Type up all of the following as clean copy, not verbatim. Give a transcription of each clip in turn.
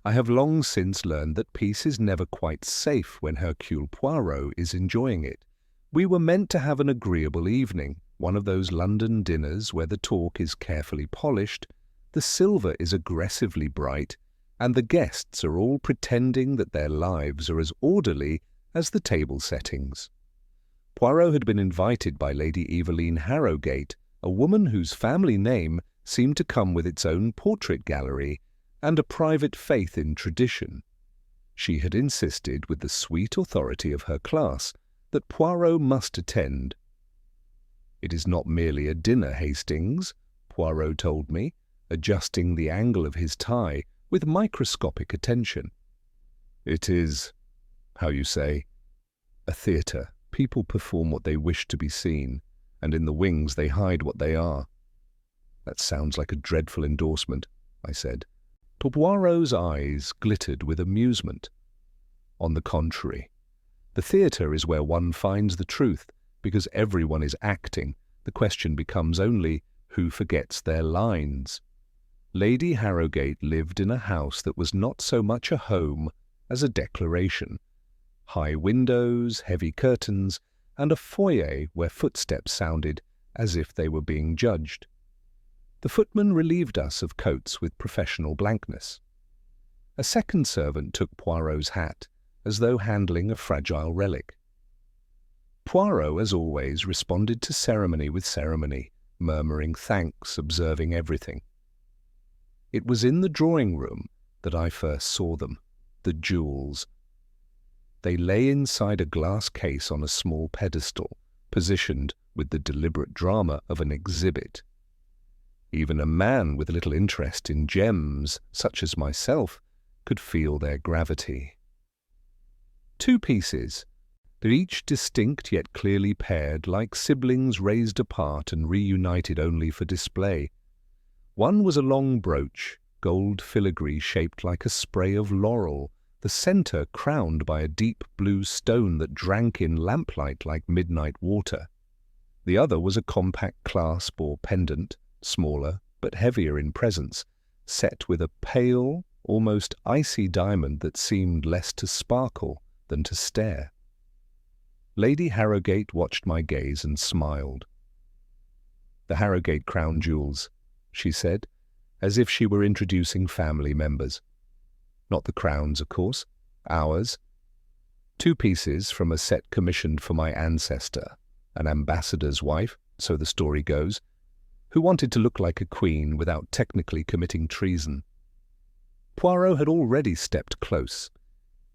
I have long since learned that peace is never quite safe when Hercule Poirot is enjoying it. We were meant to have an agreeable evening, one of those London dinners where the talk is carefully polished, the silver is aggressively bright, and the guests are all pretending that their lives are as orderly as the table settings. Poirot had been invited by Lady Eveline Harrowgate, a woman whose family name seemed to come with its own portrait gallery and a private faith in tradition. She had insisted, with the sweet authority of her class, that Poirot must attend. "It is not merely a dinner, Hastings," Poirot told me, adjusting the angle of his tie with microscopic attention. "It is, how you say, a theatre. People perform what they wish to be seen, and in the wings they hide what they are." "That sounds like a dreadful endorsement," I said. Poirot's eyes glittered with amusement. "On the contrary, the theatre is where one finds the truth, because everyone is acting. The question becomes only who forgets their lines." Lady Harrowgate lived in a house that was not so much a home as a declaration. High windows, heavy curtains, and a foyer where footsteps sounded as if they were being judged. The footman relieved us of coats with professional blankness. A second servant took Poirot's hat, as though handling a fragile relic. Poirot, as always, responded to ceremony with ceremony, murmuring thanks, observing everything. It was in the drawing-room that I first saw them, the jewels. They lay inside a glass case on a small pedestal, positioned with the deliberate drama of an exhibit. Even a man with little interest in gems, such as myself, could feel their gravity. 2 pieces, they're each distinct yet clearly paired, like siblings raised apart and reunited only for display. One was a long brooch, gold filigree shaped like a spray of laurel, the centre crowned by a deep blue stone that drank in lamplight like midnight water. The other was a compact clasp or pendant, smaller but heavier in presence, set with a pale, almost icy diamond that seemed less to sparkle than to stare. Lady Harrowgate watched my gaze and smiled. "The Harrowgate crown jewels," she said, as if she were introducing family members. "Not the crown's, of course. Ours. 2 pieces from a set commissioned for my ancestor, an ambassador's wife, so the story goes, who wanted to look like a queen without technically committing treason." Poirot had already stepped close.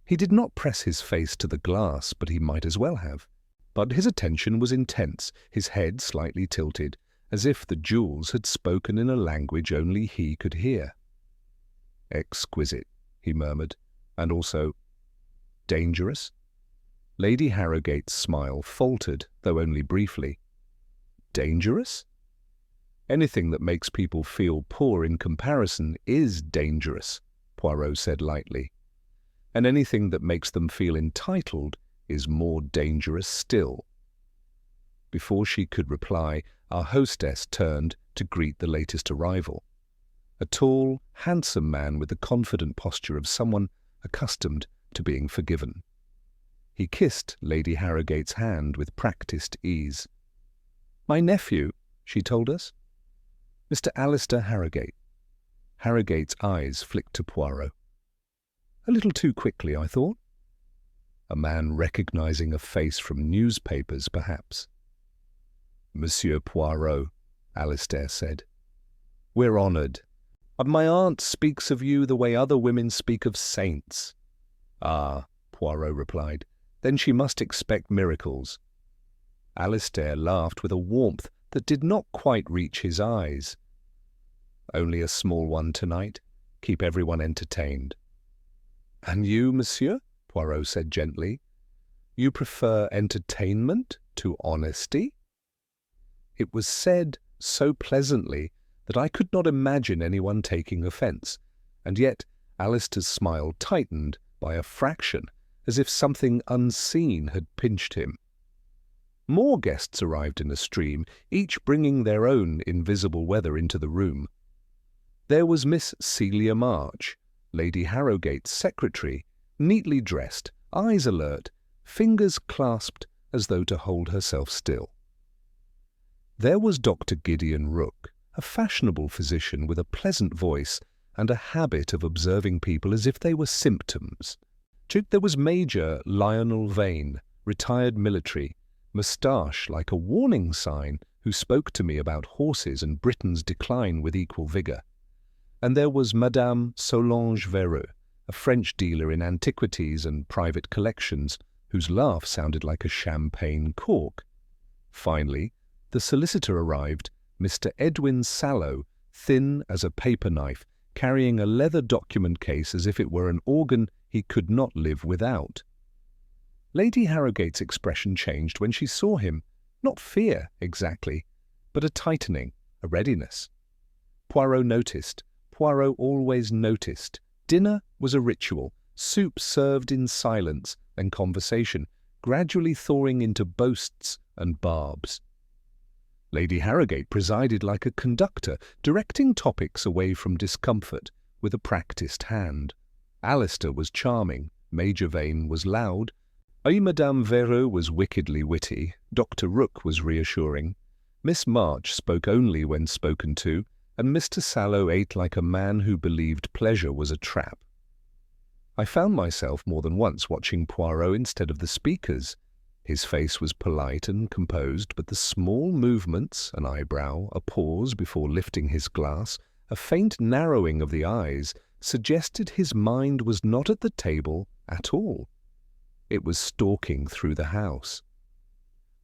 He did not press his face to the glass, but he might as well have. But his attention was intense, his head slightly tilted, as if the jewels had spoken in a language only he could hear. "Exquisite," he murmured, "and also dangerous." Lady Harrowgate's smile faltered, though only briefly. "Dangerous?" "Anything that makes people feel poor in comparison is dangerous," Poirot said lightly. "And anything that makes them feel entitled is more dangerous still." Before she could reply, our hostess turned to greet the latest arrival. A tall, handsome man with the confident posture of someone accustomed to being forgiven. He kissed Lady Harrowgate's hand with practised ease. "My nephew," she told us. "Mr. Alistair Harrowgate." Harrowgate's eyes flicked to Poirot. "A little too quickly, I thought." A man recognizing a face from newspapers, perhaps. "Monsieur Poirot," Alistair said. "We're honoured. But my aunt speaks of you the way other women speak of saints." "Ah," Poirot replied, "then she must expect miracles." Alistair laughed with a warmth that did not quite reach his eyes. "Only a small one tonight. Keep everyone entertained." "And you, monsieur?" Poirot said gently. "You prefer entertainment to honesty?" It was said so pleasantly that I could not imagine anyone taking offence, and yet Alistair's smile tightened by a fraction, as if something unseen had pinched him. More guests arrived in a stream, each bringing their own invisible weather into the room. There was Miss Celia March, Lady Harrowgate's secretary, neatly dressed, eyes alert, fingers clasped as though to hold herself still. There was Dr. Gideon Rook, a fashionable physician with a pleasant voice and a habit of observing people as if they were symptoms. There was Major Lionel Vane, retired military, moustache like a warning sign, who spoke to me about horses and Britain's decline with equal vigour. And there was Madame Solange Vereux, a French dealer in antiquities and private collections, whose laugh sounded like a champagne cork. Finally, the solicitor arrived, Mr. Edwin Sallow, thin as a paper knife, carrying a leather document case as if it were an organ he could not live without. Lady Harrowgate's expression changed when she saw him. Not fear, exactly, but a tightening, a readiness. Poirot noticed. Poirot always noticed. Dinner was a ritual, soup served in silence and conversation, gradually thawing into boasts and barbs. Lady Harrowgate presided like a conductor, directing topics away from discomfort with a practised hand. Alistair was charming, Major Vane was loud, Madame Vereux was wickedly witty, Dr. Rook was reassuring, Miss March spoke only when spoken to, and Mr. Sallow ate like a man who believed pleasure was a trap. I found myself more than once watching Poirot instead of the speakers. His face was polite and composed, but the small movements, an eyebrow, a pause before lifting his glass, a faint narrowing of the eyes, suggested his mind was not at the table at all. It was stalking through the house.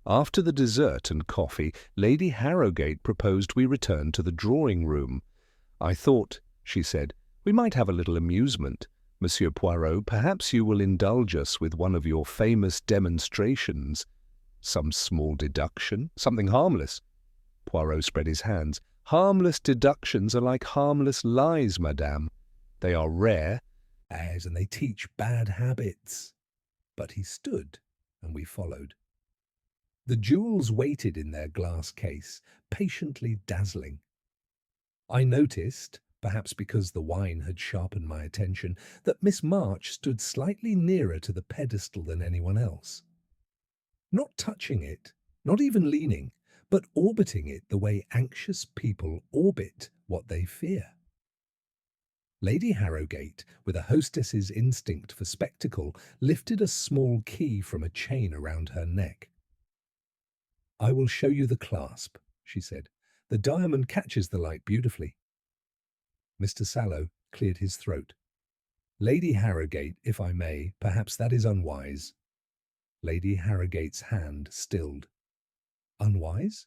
After the dessert and coffee, Lady Harrowgate proposed we return to the drawing-room. "I thought," she said, "we might have a little amusement. Monsieur Poirot, perhaps you will indulge us with one of your famous demonstrations. Some small deduction, something harmless." Poirot spread his hands. "Harmless deductions are like harmless lies, madame. They are rare, and they teach bad habits." But he stood, and we followed. The jewels waited in their glass case, patiently dazzling. I noticed, perhaps because the wine had sharpened my attention, that Miss March stood slightly nearer to the pedestal than anyone else. Not touching it, not even leaning, but orbiting it the way anxious people orbit what they fear. Lady Harrowgate, with a hostess's instinct for spectacle, lifted a small key from a chain around her neck. "I will show you the clasp," she said. "The diamond catches the light beautifully." Mr. Sallow cleared his throat. "Lady Harrowgate, if I may, perhaps that is unwise." Lady Harrowgate's hand stilled. "Unwise?"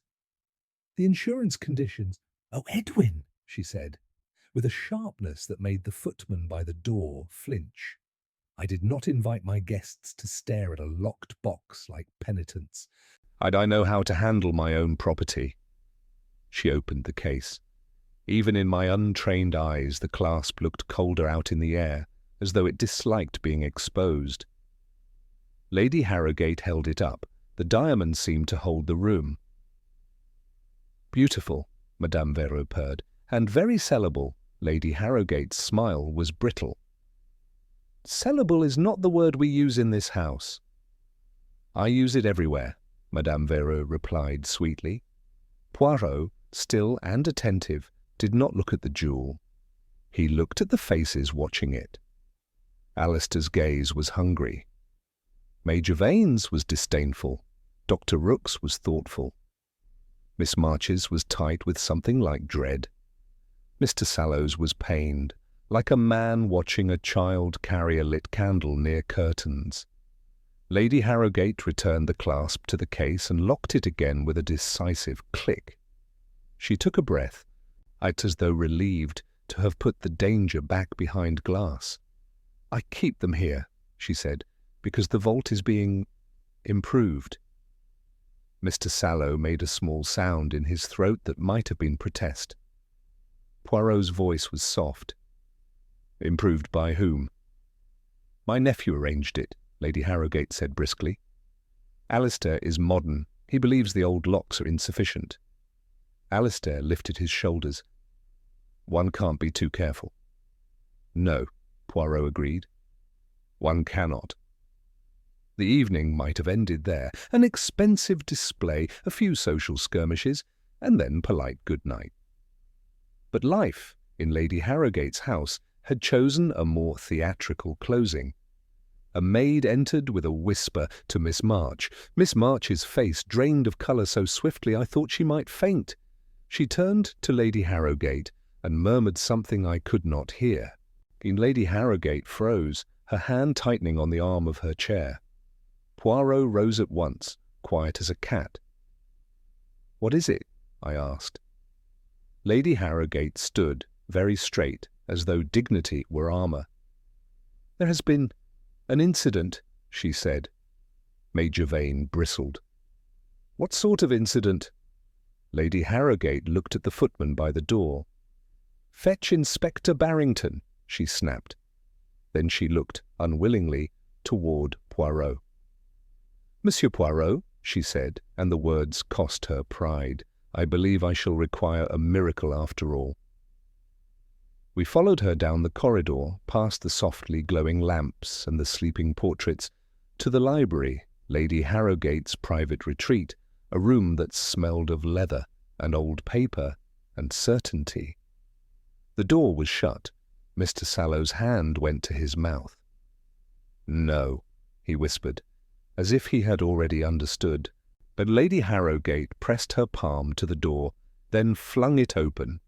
"The insurance conditions—" "Oh, Edwin," she said, with a sharpness that made the footman by the door flinch. I did not invite my guests to stare at a locked box like penitents. I know how to handle my own property." She opened the case. Even in my untrained eyes, the clasp looked colder out in the air, as though it disliked being exposed. Lady Harrowgate held it up. The diamond seemed to hold the room. "Beautiful," Madame Vereux purred, "and very sellable." Lady Harrowgate's smile was brittle. "Sellable is not the word we use in this house." "I use it everywhere," Madame Vereux replied sweetly. Poirot, still and attentive, did not look at the jewel. He looked at the faces watching it. Alistair's gaze was hungry. Major Vane's was disdainful. Dr. Rook's was thoughtful. Miss March's was tight with something like dread. Mr. Sallow's was pained, like a man watching a child carry a lit candle near curtains. Lady Harrowgate returned the clasp to the case and locked it again with a decisive click. She took a breath, as though relieved to have put the danger back behind glass. "I keep them here," she said, "because the vault is being improved." Mr. Sallow made a small sound in his throat that might have been protest. Poirot's voice was soft. "Improved by whom?" "My nephew arranged it," Lady Harrowgate said briskly. "Alistair is modern. He believes the old locks are insufficient." Alistair lifted his shoulders. "One can't be too careful." "No," Poirot agreed. One cannot. The evening might have ended there, an expensive display, a few social skirmishes, and then polite good night. But life in Lady Harrowgate's house had chosen a more theatrical closing. A maid entered with a whisper to Miss March. Miss March's face drained of colour so swiftly I thought she might faint. She turned to Lady Harrowgate and murmured something I could not hear. Lady Harrowgate froze, her hand tightening on the arm of her chair. Poirot rose at once, quiet as a cat. "What is it?" I asked. Lady Harrowgate stood very straight, as though dignity were armour. "There has been an incident," she said. Major Vane bristled. "What sort of incident?" Lady Harrowgate looked at the footman by the door. "Fetch Inspector Barrington," she snapped. Then she looked, unwillingly, toward Poirot. "Monsieur Poirot," she said, and the words cost her pride. "I believe I shall require a miracle after all." We followed her down the corridor, past the softly glowing lamps and the sleeping portraits, to the library, Lady Harrowgate's private retreat, a room that smelled of leather and old paper and certainty. The door was shut. Mr. Sallow's hand went to his mouth. "No," he whispered, as if he had already understood. But Lady Harrowgate pressed her palm to the door, then flung it open.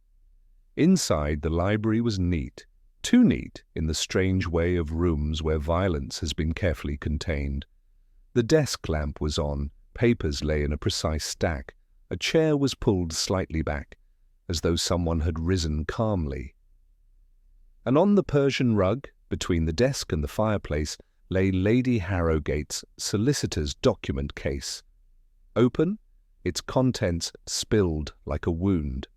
Inside, the library was neat, too neat in the strange way of rooms where violence has been carefully contained. The desk lamp was on, papers lay in a precise stack, a chair was pulled slightly back, as though someone had risen calmly. And on the Persian rug, between the desk and the fireplace, lay Lady Harrowgate's solicitor's document case. Open, its contents spilled like a wound.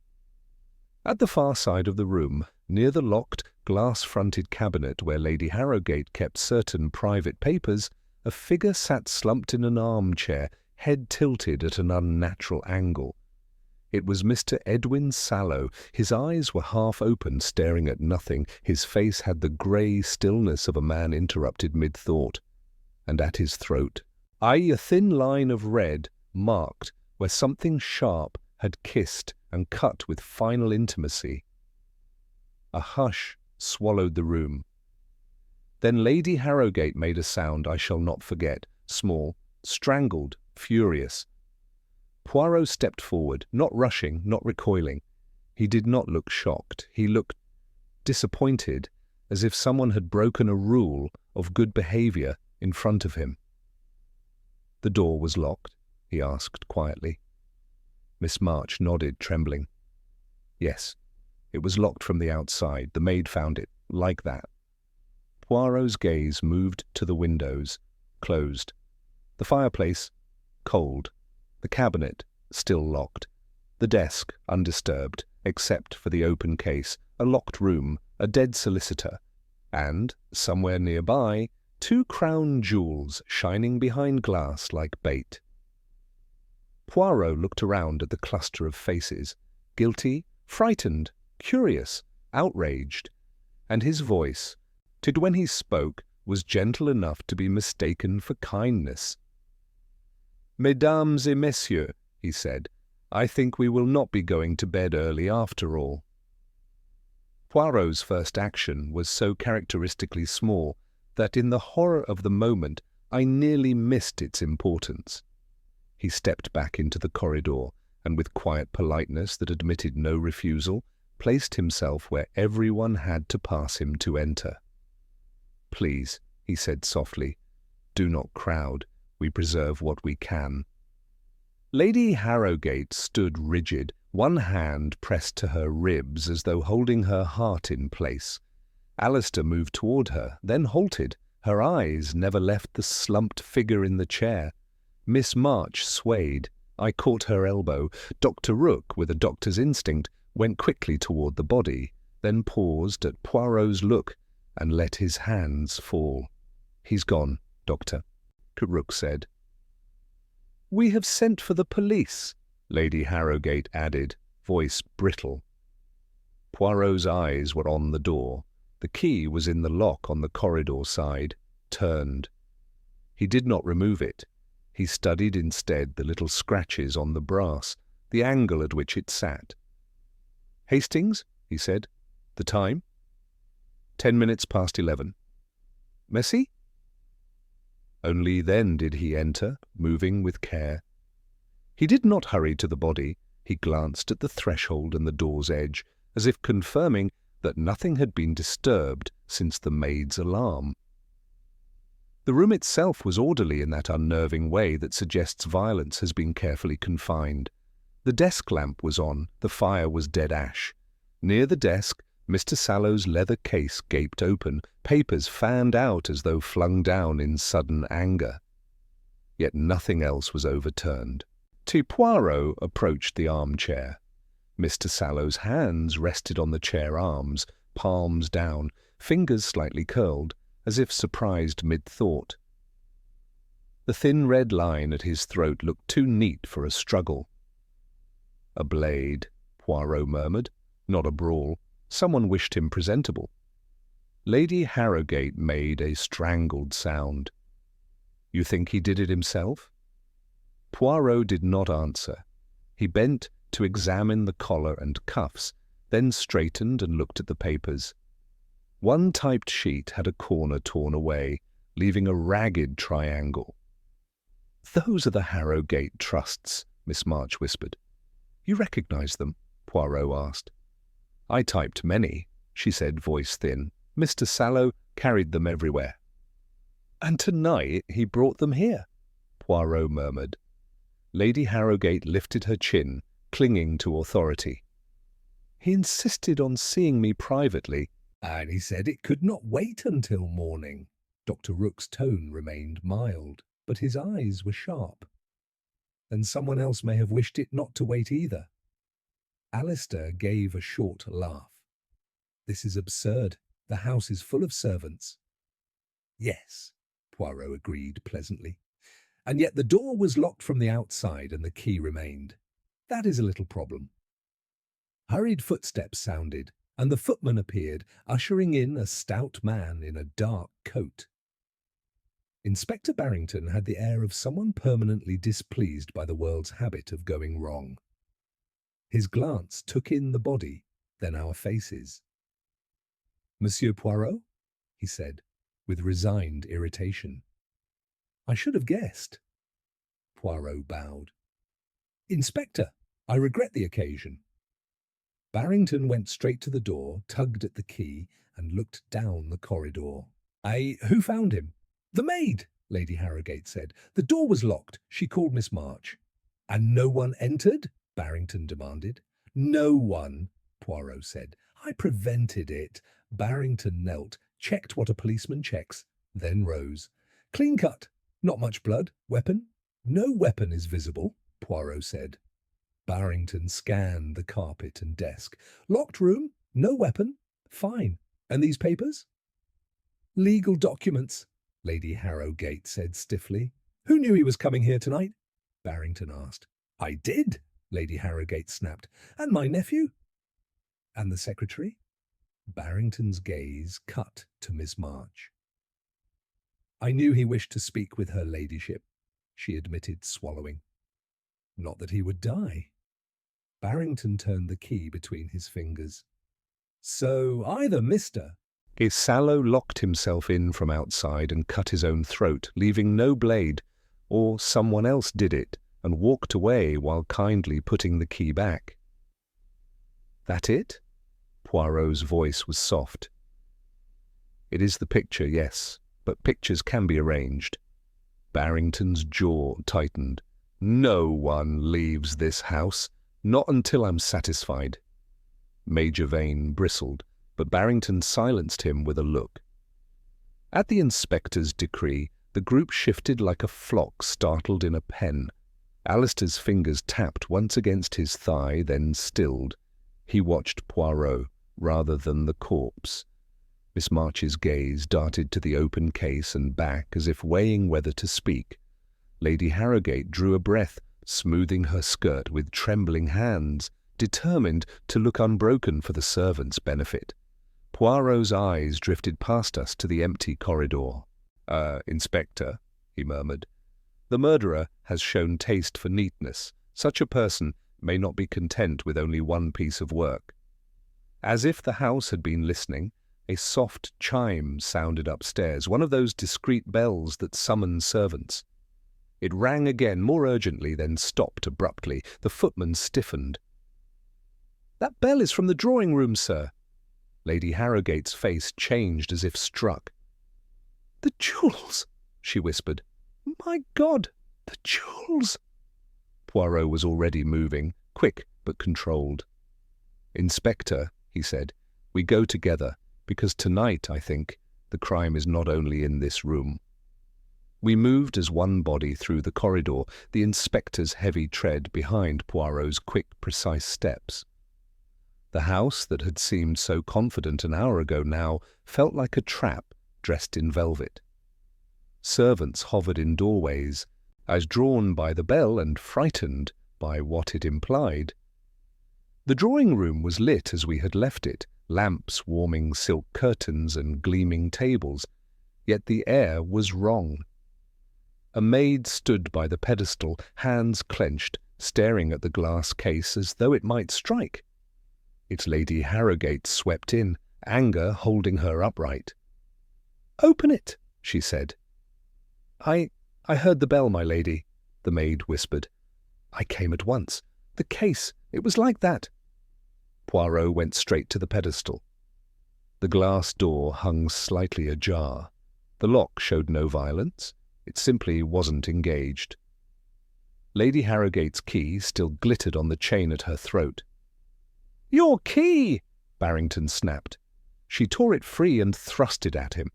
At the far side of the room, near the locked, glass-fronted cabinet where Lady Harrowgate kept certain private papers, a figure sat slumped in an armchair, head tilted at an unnatural angle. It was Mr. Edwin Sallow. His eyes were half open, staring at nothing. His face had the grey stillness of a man interrupted mid-thought. And at his throat, a thin line of red, marked where something sharp had kissed and cut with final intimacy. A hush swallowed the room. Then Lady Harrowgate made a sound I shall not forget, small, strangled, furious. Poirot stepped forward, not rushing, not recoiling. He did not look shocked. He looked disappointed, as if someone had broken a rule of good behaviour in front of him. "The door was locked?" he asked quietly. Miss March nodded, trembling. "Yes, it was locked from the outside. The maid found it, like that." Poirot's gaze moved to the windows, closed. The fireplace, cold. The cabinet, still locked. The desk, undisturbed, except for the open case, a locked room, a dead solicitor, and, somewhere nearby, 2 crown jewels shining behind glass like bait. Poirot looked around at the cluster of faces, guilty, frightened, curious, outraged, and his voice, when he spoke, was gentle enough to be mistaken for kindness. "Mesdames et messieurs," he said, "I think we will not be going to bed early after all." Poirot's first action was so characteristically small that in the horror of the moment I nearly missed its importance. He stepped back into the corridor and, with quiet politeness that admitted no refusal, placed himself where everyone had to pass him to enter. "Please," he said softly, "do not crowd. We preserve what we can." Lady Harrowgate stood rigid, one hand pressed to her ribs as though holding her heart in place. Alistair moved toward her, then halted. Her eyes never left the slumped figure in the chair. Miss March swayed. I caught her elbow. Dr. Rook, with a doctor's instinct, went quickly toward the body, then paused at Poirot's look and let his hands fall. "He's gone, Doctor," Rook said. "We have sent for the police," Lady Harrowgate added, voice brittle. Poirot's eyes were on the door. The key was in the lock on the corridor side, turned. He did not remove it. He studied instead the little scratches on the brass, the angle at which it sat. "Hastings," he said. "The time?" 10 minutes past 11. "Messi?" Only then did he enter, moving with care. He did not hurry to the body. He glanced at the threshold and the door's edge, as if confirming that nothing had been disturbed since the maid's alarm. The room itself was orderly in that unnerving way that suggests violence has been carefully confined. The desk lamp was on, the fire was dead ash. Near the desk, Mr. Sallow's leather case gaped open, papers fanned out as though flung down in sudden anger. Yet nothing else was overturned. Poirot approached the armchair. Mr. Sallow's hands rested on the chair arms, palms down, fingers slightly curled, as if surprised mid-thought. The thin red line at his throat looked too neat for a struggle. "A blade," Poirot murmured, "not a brawl. Someone wished him presentable." Lady Harrogate made a strangled sound. "You think he did it himself?" Poirot did not answer. He bent to examine the collar and cuffs, then straightened and looked at the papers. One typed sheet had a corner torn away, leaving a ragged triangle. "Those are the Harrogate trusts," Miss March whispered. "You recognize them?" Poirot asked. "I typed many," she said, voice thin. "Mr. Sallow carried them everywhere." "And tonight he brought them here," Poirot murmured. Lady Harrogate lifted her chin, clinging to authority. "He insisted on seeing me privately, and he said it could not wait until morning." Dr. Rook's tone remained mild, but his eyes were sharp. "And someone else may have wished it not to wait either." Alistair gave a short laugh. "This is absurd. The house is full of servants." "Yes," Poirot agreed pleasantly. "And yet the door was locked from the outside and the key remained. That is a little problem." Hurried footsteps sounded, and the footman appeared, ushering in a stout man in a dark coat. Inspector Barrington had the air of someone permanently displeased by the world's habit of going wrong. His glance took in the body, then our faces. "Monsieur Poirot?" he said, with resigned irritation. "I should have guessed." Poirot bowed. "Inspector, I regret the occasion." Barrington went straight to the door, tugged at the key, and looked down the corridor. Who found him?" "The maid," Lady Harrogate said. "The door was locked. She called Miss March." "And no one entered?" Barrington demanded. "No one," Poirot said. "I prevented it." Barrington knelt, checked what a policeman checks, then rose. "Clean cut. Not much blood. Weapon?" "No weapon is visible," Poirot said. Barrington scanned the carpet and desk. "Locked room? No weapon? Fine. And these papers?" "Legal documents," Lady Harrogate said stiffly. "Who knew he was coming here tonight?" Barrington asked. "I did," Lady Harrogate snapped. "And my nephew?" "And the secretary?" Barrington's gaze cut to Miss March. "I knew he wished to speak with her ladyship," she admitted, swallowing. "Not that he would die." Barrington turned the key between his fingers. "So either Mr. Sallow locked himself in from outside and cut his own throat, leaving no blade, or someone else did it and walked away while kindly putting the key back. "That it?" Poirot's voice was soft. "It is the picture, yes, but pictures can be arranged." Barrington's jaw tightened. "No one leaves this house, not until I'm satisfied." Major Vane bristled, but Barrington silenced him with a look. At the inspector's decree, the group shifted like a flock startled in a pen. Alistair's fingers tapped once against his thigh, then stilled. He watched Poirot rather than the corpse. Miss March's gaze darted to the open case and back as if weighing whether to speak. Lady Harrogate drew a breath, smoothing her skirt with trembling hands, determined to look unbroken for the servants' benefit. Poirot's eyes drifted past us to the empty corridor. Inspector," he murmured, "the murderer has shown taste for neatness. Such a person may not be content with only one piece of work." As if the house had been listening, a soft chime sounded upstairs, one of those discreet bells that summon servants. It rang again, more urgently, then stopped abruptly. The footman stiffened. "That bell is from the drawing-room, sir." Lady Harrogate's face changed as if struck. "The jewels!" she whispered. "My God, the jewels!" Poirot was already moving, quick but controlled. "Inspector," he said, "we go together, because tonight, I think, the crime is not only in this room." We moved as one body through the corridor, the inspector's heavy tread behind Poirot's quick, precise steps. The house that had seemed so confident an hour ago now felt like a trap dressed in velvet. Servants hovered in doorways, as drawn by the bell and frightened by what it implied. The drawing-room was lit as we had left it, lamps warming silk curtains and gleaming tables, yet the air was wrong. A maid stood by the pedestal, hands clenched, staring at the glass case as though it might strike. It's Lady Harrogate swept in, anger holding her upright. "Open it," she said. I heard the bell, my lady," the maid whispered. "I came at once. The case, it was like that." Poirot went straight to the pedestal. The glass door hung slightly ajar. The lock showed no violence. It simply wasn't engaged. Lady Harrogate's key still glittered on the chain at her throat. "Your key!" Barrington snapped. She tore it free and thrust it at him.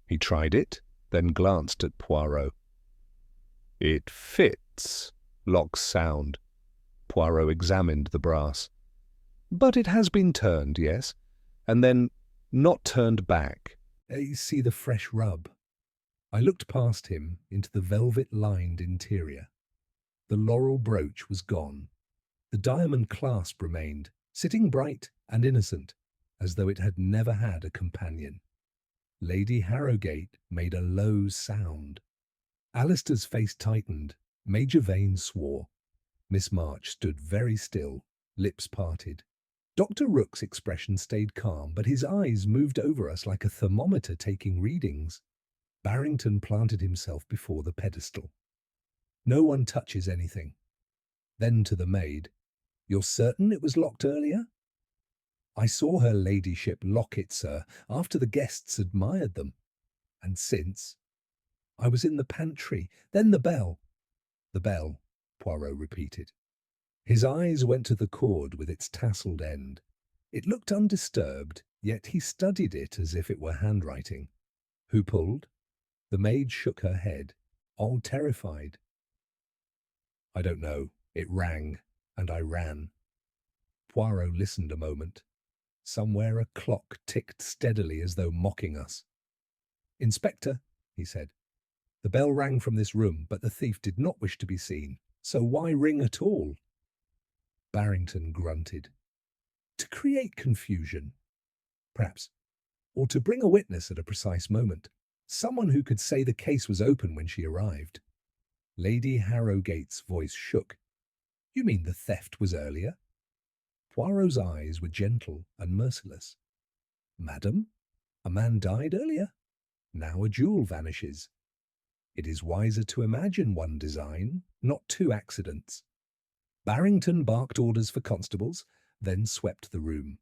He tried it, then glanced at Poirot. "It fits," lock's sound. Poirot examined the brass. "But it has been turned, yes, and then not turned back. See the fresh rub." I looked past him into the velvet-lined interior. The laurel brooch was gone. The diamond clasp remained, sitting bright and innocent, as though it had never had a companion. Lady Harrogate made a low sound. Alistair's face tightened. Major Vane swore. Miss March stood very still, lips parted. Dr. Rook's expression stayed calm, but his eyes moved over us like a thermometer taking readings. Barrington planted himself before the pedestal. "No one touches anything." Then to the maid, "You're certain it was locked earlier?" "I saw her ladyship lock it, sir, after the guests admired them. And since? I was in the pantry, then the bell." "The bell," Poirot repeated. His eyes went to the cord with its tasselled end. It looked undisturbed, yet he studied it as if it were handwriting. "Who pulled?" The maid shook her head, all terrified. "I don't know. It rang, and I ran." Poirot listened a moment. Somewhere a clock ticked steadily as though mocking us. "Inspector," he said, "the bell rang from this room, but the thief did not wish to be seen, so why ring at all?" Barrington grunted. "To create confusion, perhaps, or to bring a witness at a precise moment. Someone who could say the case was open when she arrived." Lady Harrogate's voice shook. "You mean the theft was earlier?" Poirot's eyes were gentle and merciless. "Madam, a man died earlier. Now a jewel vanishes. It is wiser to imagine one design, not two accidents." Barrington barked orders for constables, then swept the room.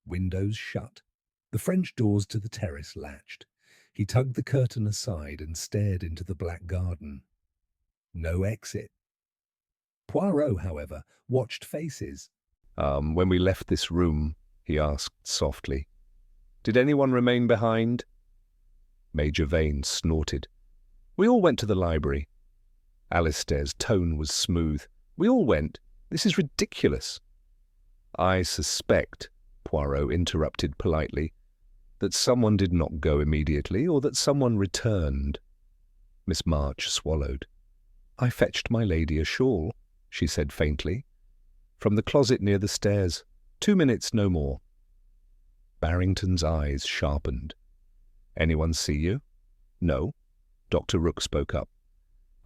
Windows shut. The French doors to the terrace latched. He tugged the curtain aside and stared into the black garden. No exit. Poirot, however, watched faces. When we left this room," he asked softly, "did anyone remain behind?" Major Vane snorted. "We all went to the library." Alistair's tone was smooth. "We all went. This is ridiculous." "I suspect," Poirot interrupted politely, "that someone did not go immediately, or that someone returned." Miss March swallowed. "I fetched my lady a shawl," she said faintly, "from the closet near the stairs. 2 minutes, no more." Barrington's eyes sharpened. "Anyone see you?" "No." Dr. Rook spoke up.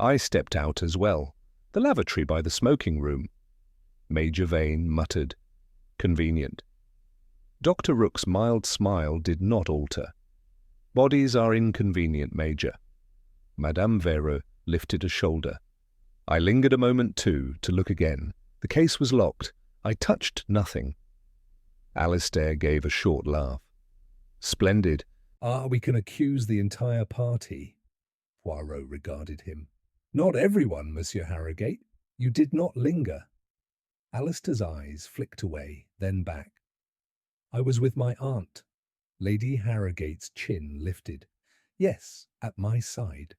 "I stepped out as well. The lavatory by the smoking room." Major Vane muttered, "Convenient." Dr. Rook's mild smile did not alter. "Bodies are inconvenient, Major." Madame Vere lifted a shoulder. I lingered a moment too, to look again. The case was locked. I touched nothing. Alistair gave a short laugh. "Splendid. We can accuse the entire party." Poirot regarded him. "Not everyone, Monsieur Harrogate. You did not linger." Alistair's eyes flicked away, then back. "I was with my aunt." Lady Harrogate's chin lifted. "Yes, at my side."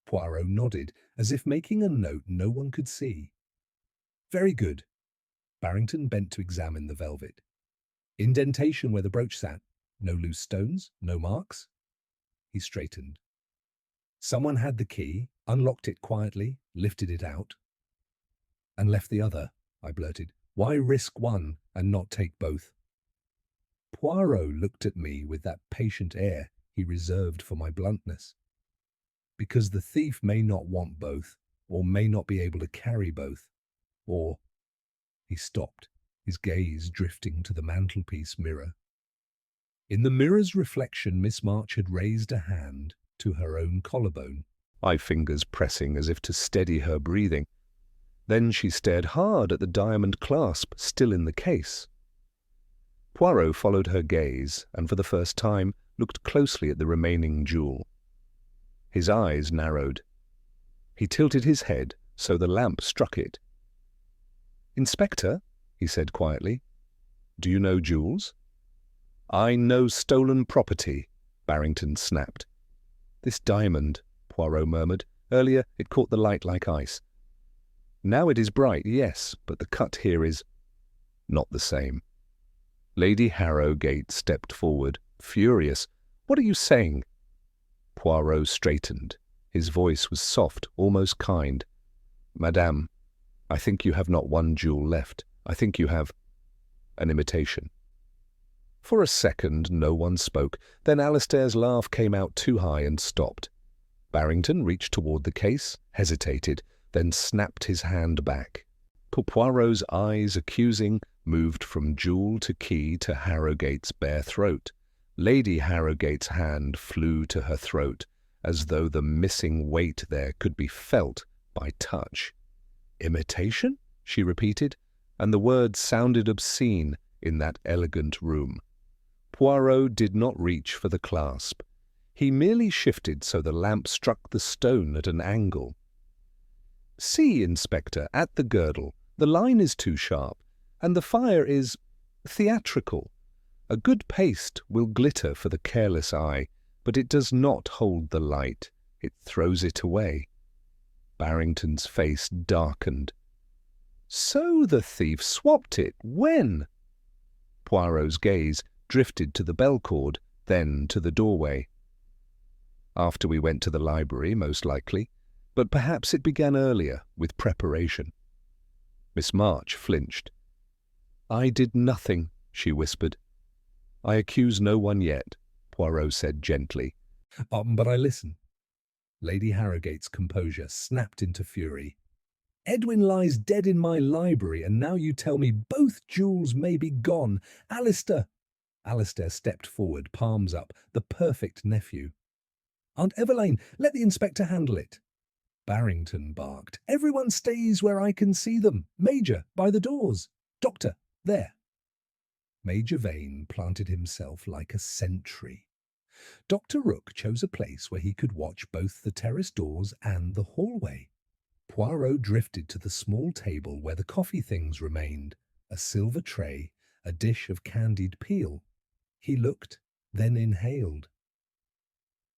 Poirot nodded, as if making a note no one could see. "Very good." Barrington bent to examine the velvet. "Indentation where the brooch sat. No loose stones, no marks." He straightened. "Someone had the key, unlocked it quietly, lifted it out." "And left the other," I blurted. "Why risk one and not take both?" Poirot looked at me with that patient air he reserved for my bluntness. "Because the thief may not want both, or may not be able to carry both, or—" He stopped, his gaze drifting to the mantelpiece mirror. In the mirror's reflection, Miss March had raised a hand to her own collarbone, my fingers pressing as if to steady her breathing. Then she stared hard at the diamond clasp still in the case. Poirot followed her gaze and for the first time looked closely at the remaining jewel. His eyes narrowed. He tilted his head so the lamp struck it. "Inspector," he said quietly, "do you know jewels?" "I know stolen property," Barrington snapped. "This diamond," Poirot murmured. "Earlier it caught the light like ice. Now it is bright, yes, but the cut here is not the same." Lady Harrogate stepped forward, furious. "What are you saying?" Poirot straightened. His voice was soft, almost kind. "Madame, I think you have not one jewel left. I think you have an imitation." For a second no one spoke. Then Alistair's laugh came out too high and stopped. Barrington reached toward the case, hesitated, then snapped his hand back. Poirot's eyes, accusing, moved from jewel to key to Harrogate's bare throat. Lady Harrogate's hand flew to her throat, as though the missing weight there could be felt by touch. "Imitation?" she repeated, and the words sounded obscene in that elegant room. Poirot did not reach for the clasp. He merely shifted so the lamp struck the stone at an angle. "See, Inspector, at the girdle. The line is too sharp, and the fire is theatrical. A good paste will glitter for the careless eye, but it does not hold the light. It throws it away." Barrington's face darkened. "So the thief swapped it. When?" Poirot's gaze drifted to the bell cord, then to the doorway. "After we went to the library, most likely, but perhaps it began earlier, with preparation." Miss March flinched. "I did nothing," she whispered. "I accuse no one yet," Poirot said gently. But I listen." Lady Harrogate's composure snapped into fury. "Edwin lies dead in my library, and now you tell me both jewels may be gone. Alistair!" Alistair stepped forward, palms up, the perfect nephew. "Aunt Eveline, let the inspector handle it." Barrington barked. "Everyone stays where I can see them. Major, by the doors. Doctor, there." Major Vane planted himself like a sentry. Dr. Rook chose a place where he could watch both the terrace doors and the hallway. Poirot drifted to the small table where the coffee things remained, a silver tray, a dish of candied peel. He looked, then inhaled.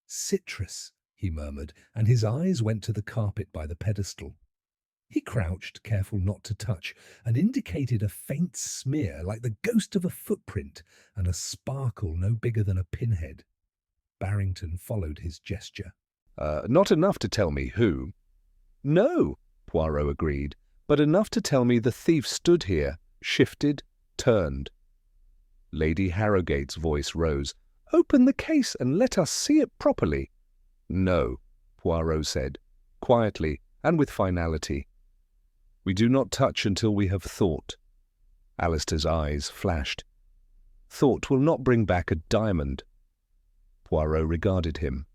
"Citrus," he murmured, and his eyes went to the carpet by the pedestal. He crouched, careful not to touch, and indicated a faint smear like the ghost of a footprint and a sparkle no bigger than a pinhead. Barrington followed his gesture. Not enough to tell me who." "No," Poirot agreed, "but enough to tell me the thief stood here, shifted, turned." Lady Harrowgate's voice rose. "Open the case and let us see it properly." "No," Poirot said, quietly and with finality. "We do not touch until we have thought." Alistair's eyes flashed. "Thought will not bring back a diamond." Poirot regarded him.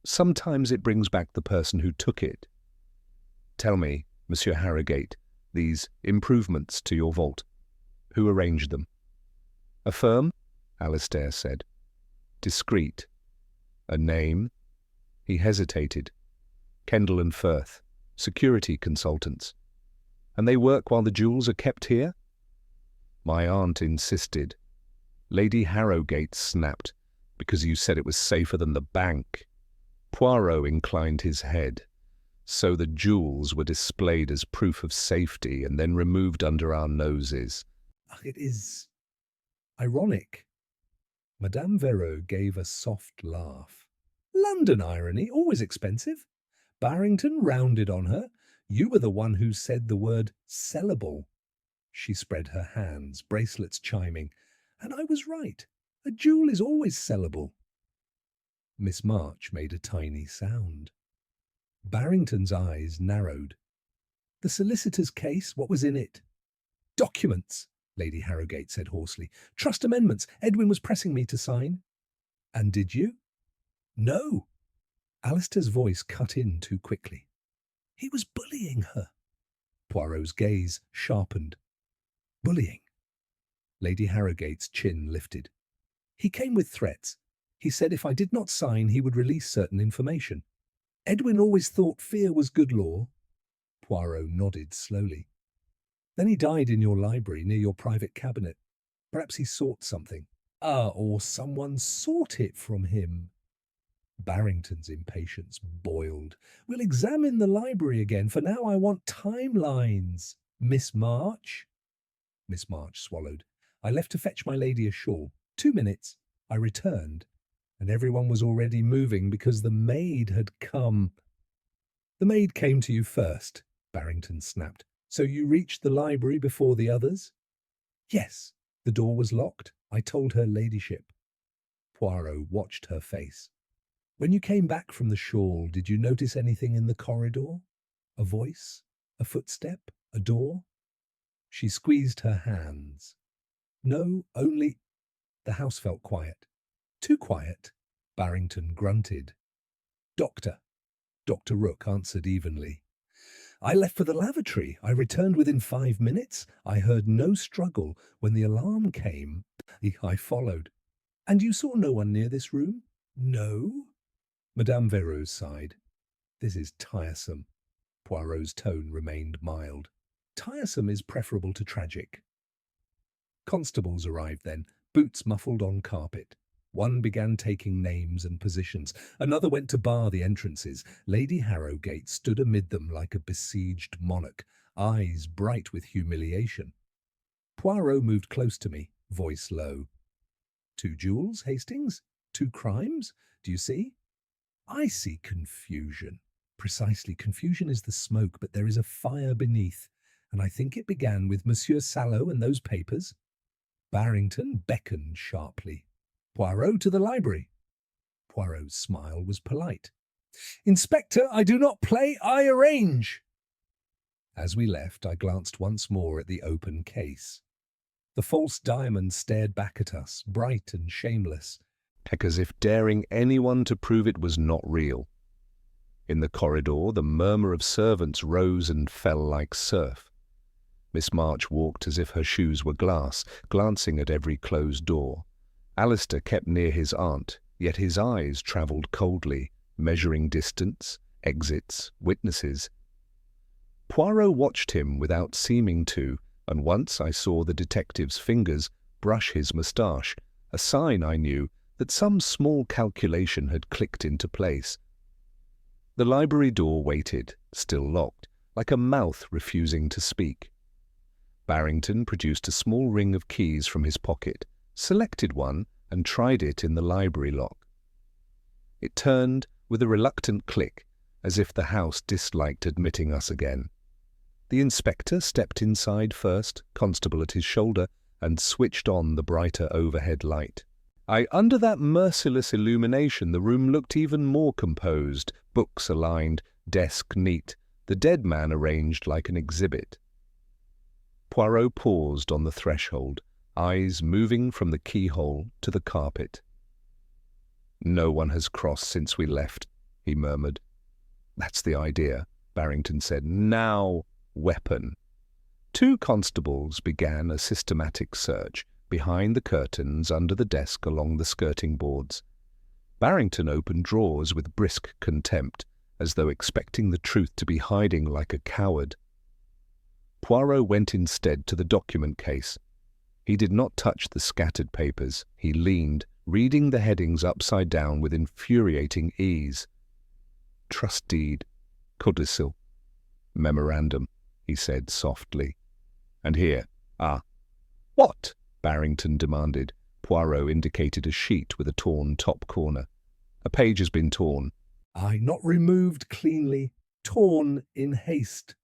"Sometimes it brings back the person who took it. Tell me, Monsieur Harrowgate, these improvements to your vault, who arranged them?" "A firm," Alistair said. "Discreet. A name?" He hesitated. "Kendall and Firth, security consultants. And they work while the jewels are kept here?" "My aunt insisted." Lady Harrowgate snapped. "Because you said it was safer than the bank." Poirot inclined his head. "So the jewels were displayed as proof of safety and then removed under our noses." It is ironic. Madame Verot gave a soft laugh. "London irony, always expensive." Barrington rounded on her. "You were the one who said the word sellable." She spread her hands, bracelets chiming. "And I was right. A jewel is always sellable." Miss March made a tiny sound. Barrington's eyes narrowed. "The solicitor's case, what was in it?" "Documents," Lady Harrowgate said hoarsely. "Trust amendments. Edwin was pressing me to sign." "And did you?" "No." Alistair's voice cut in too quickly. "He was bullying her." Poirot's gaze sharpened. "Bullying?" Lady Harrowgate's chin lifted. "He came with threats. He said if I did not sign, he would release certain information. Edwin always thought fear was good law." Poirot nodded slowly. "Then he died in your library near your private cabinet. Perhaps he sought something." Or someone sought it from him." Barrington's impatience boiled. "We'll examine the library again. For now I want timelines. Miss March?" Miss March swallowed. "I left to fetch my lady a shawl. 2 minutes. I returned, and everyone was already moving because the maid had come." "The maid came to you first," Barrington snapped. "So you reached the library before the others?" "Yes. The door was locked. I told her ladyship." Poirot watched her face. "When you came back from the shawl, did you notice anything in the corridor? A voice? A footstep? A door?" She squeezed her hands. "No, only—" The house felt quiet. "Too quiet." Barrington grunted. "Doctor." Dr. Rook answered evenly. "I left for the lavatory. I returned within 5 minutes. I heard no struggle. When the alarm came, I followed." "And you saw no one near this room?" "No." Madame Verot sighed. "This is tiresome." Poirot's tone remained mild. "Tiresome is preferable to tragic." Constables arrived then, boots muffled on carpet. One began taking names and positions. Another went to bar the entrances. Lady Harrowgate stood amid them like a besieged monarch, eyes bright with humiliation. Poirot moved close to me, voice low. "2 jewels, Hastings? 2 crimes? Do you see?" "I see confusion." "Precisely. Confusion is the smoke, but there is a fire beneath, and I think it began with Monsieur Sallow and those papers." Barrington beckoned sharply. "Poirot, to the library." Poirot's smile was polite. "Inspector, I do not play, I arrange." As we left, I glanced once more at the open case. The false diamond stared back at us, bright and shameless, as if daring anyone to prove it was not real. In the corridor, the murmur of servants rose and fell like surf. Miss March walked as if her shoes were glass, glancing at every closed door. Alistair kept near his aunt, yet his eyes travelled coldly, measuring distance, exits, witnesses. Poirot watched him without seeming to, and once I saw the detective's fingers brush his moustache, a sign, I knew, that some small calculation had clicked into place. The library door waited, still locked, like a mouth refusing to speak. Barrington produced a small ring of keys from his pocket, selected one, and tried it in the library lock. It turned with a reluctant click, as if the house disliked admitting us again. The inspector stepped inside first, constable at his shoulder, and switched on the brighter overhead light. Under that merciless illumination, the room looked even more composed, books aligned, desk neat, the dead man arranged like an exhibit. Poirot paused on the threshold, eyes moving from the keyhole to the carpet. "No one has crossed since we left," he murmured. "That's the idea," Barrington said. "Now, weapon." 2 constables began a systematic search, behind the curtains, under the desk, along the skirting boards. Barrington opened drawers with brisk contempt, as though expecting the truth to be hiding like a coward. Poirot went instead to the document case. He did not touch the scattered papers. He leaned, reading the headings upside down with infuriating ease. "Trust deed, codicil, memorandum," he said softly. "And here, What?" Barrington demanded. Poirot indicated a sheet with a torn top corner. "A page has been torn." Not removed cleanly, torn in haste."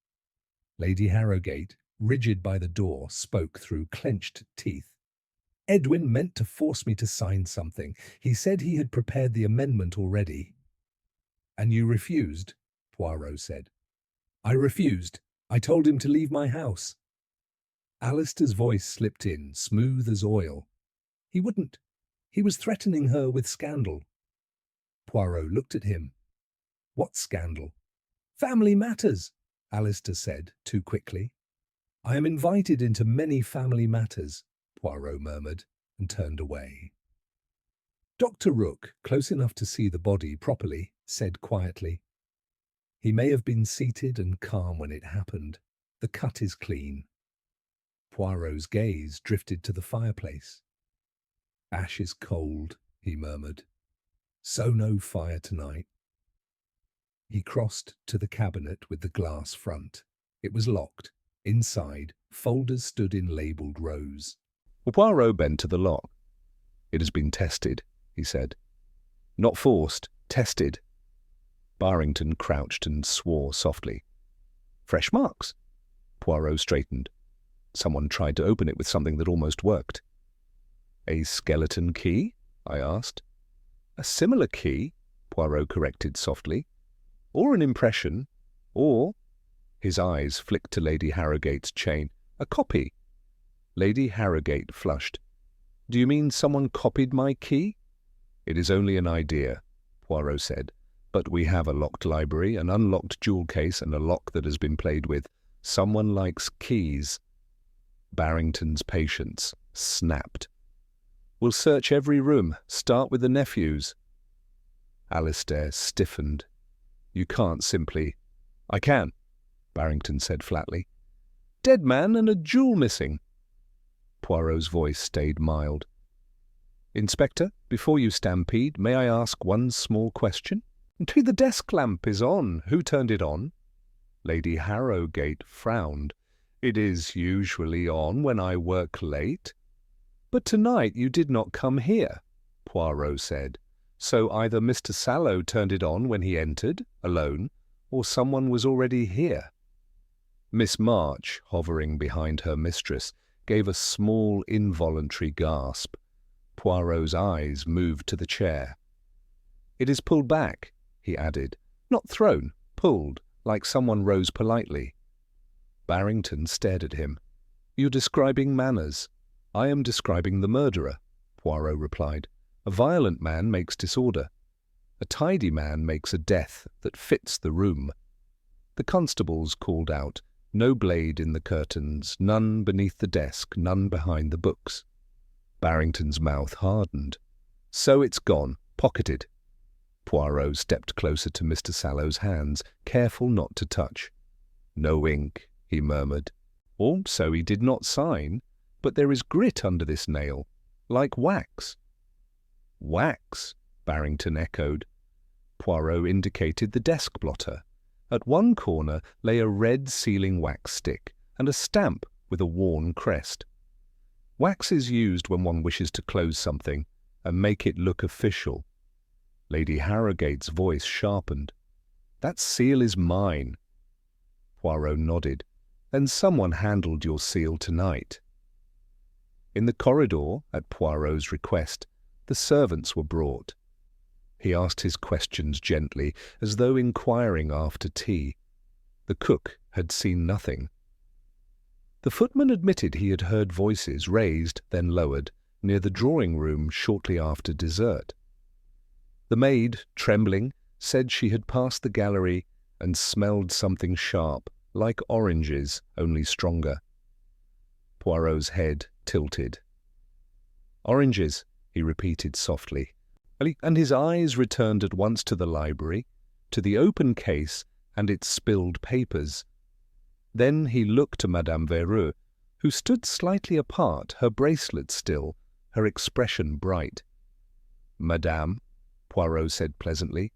Lady Harrogate, rigid by the door, spoke through clenched teeth. "Edwin meant to force me to sign something. He said he had prepared the amendment already." "And you refused?" Poirot said. "I refused. I told him to leave my house." Alistair's voice slipped in, smooth as oil. "He wouldn't. He was threatening her with scandal." Poirot looked at him. "What scandal?" "Family matters," Alistair said, too quickly. "I am invited into many family matters," Poirot murmured, and turned away. Dr. Rook, close enough to see the body properly, said quietly, "He may have been seated and calm when it happened. The cut is clean." Poirot's gaze drifted to the fireplace. "Ash is cold," he murmured. "So no fire tonight." He crossed to the cabinet with the glass front. It was locked. Inside, folders stood in labelled rows. Poirot bent to the lock. "It has been tested," he said. "Not forced, tested." Barrington crouched and swore softly. "Fresh marks." Poirot straightened. "Someone tried to open it with something that almost worked." "A skeleton key?" I asked. "A similar key," Poirot corrected softly. "Or an impression, or—" His eyes flicked to Lady Harrogate's chain. "A copy." Lady Harrogate flushed. "Do you mean someone copied my key?" "It is only an idea," Poirot said. "But we have a locked library, an unlocked jewel case, and a lock that has been played with. Someone likes keys." Barrington's patience snapped. "We'll search every room. Start with the nephews." Alistair stiffened. "You can't simply—" "I can," Barrington said flatly. "Dead man and a jewel missing." Poirot's voice stayed mild. "Inspector, before you stampede, may I ask one small question?" "The desk lamp is on. Who turned it on?" Lady Harrogate frowned. "It is usually on when I work late." "But tonight you did not come here," Poirot said. "So either Mr. Sallow turned it on when he entered, alone, or someone was already here." Miss March, hovering behind her mistress, gave a small involuntary gasp. Poirot's eyes moved to the chair. "It is pulled back," he added. "Not thrown, pulled, like someone rose politely." Barrington stared at him. "You're describing manners." "I am describing the murderer," Poirot replied. "A violent man makes disorder. A tidy man makes a death that fits the room." The constables called out, "No blade in the curtains, none beneath the desk, none behind the books." Barrington's mouth hardened. "So it's gone, pocketed." Poirot stepped closer to Mr. Sallow's hands, careful not to touch. "No ink," he murmured. "Also he did not sign, but there is grit under this nail, like wax." "Wax?" Barrington echoed. Poirot indicated the desk blotter. At one corner lay a red sealing wax stick and a stamp with a worn crest. Wax is used when one wishes to close something and make it look official. Lady Harrogate's voice sharpened. "That seal is mine." Poirot nodded. "Then someone handled your seal tonight." In the corridor, at Poirot's request, the servants were brought. He asked his questions gently, as though inquiring after tea. The cook had seen nothing. The footman admitted he had heard voices, raised, then lowered, near the drawing-room shortly after dessert. The maid, trembling, said she had passed the gallery and smelled something sharp, like oranges, only stronger. Poirot's head tilted. "Oranges," he repeated softly, and his eyes returned at once to the library, to the open case and its spilled papers. Then he looked to Madame Vereux, who stood slightly apart, her bracelet still, her expression bright. "Madame," Poirot said pleasantly,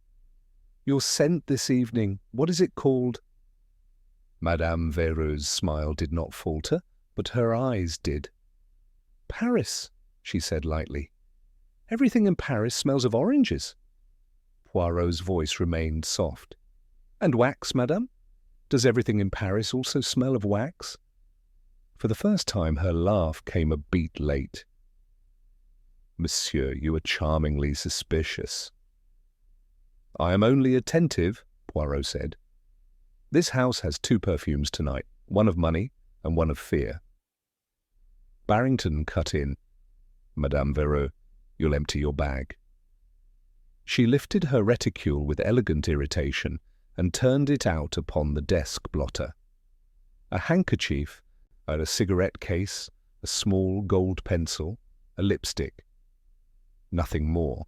"your scent this evening, what is it called?" Madame Vereux's smile did not falter, but her eyes did. "Paris," she said lightly. "Everything in Paris smells of oranges." Poirot's voice remained soft. "And wax, madame? Does everything in Paris also smell of wax?" For the first time her laugh came a beat late. "Monsieur, you are charmingly suspicious." "I am only attentive," Poirot said. "This house has 2 perfumes tonight, one of money and one of fear." Barrington cut in. "Madame Vereux, you'll empty your bag." She lifted her reticule with elegant irritation and turned it out upon the desk blotter. A handkerchief, a cigarette case, a small gold pencil, a lipstick. Nothing more.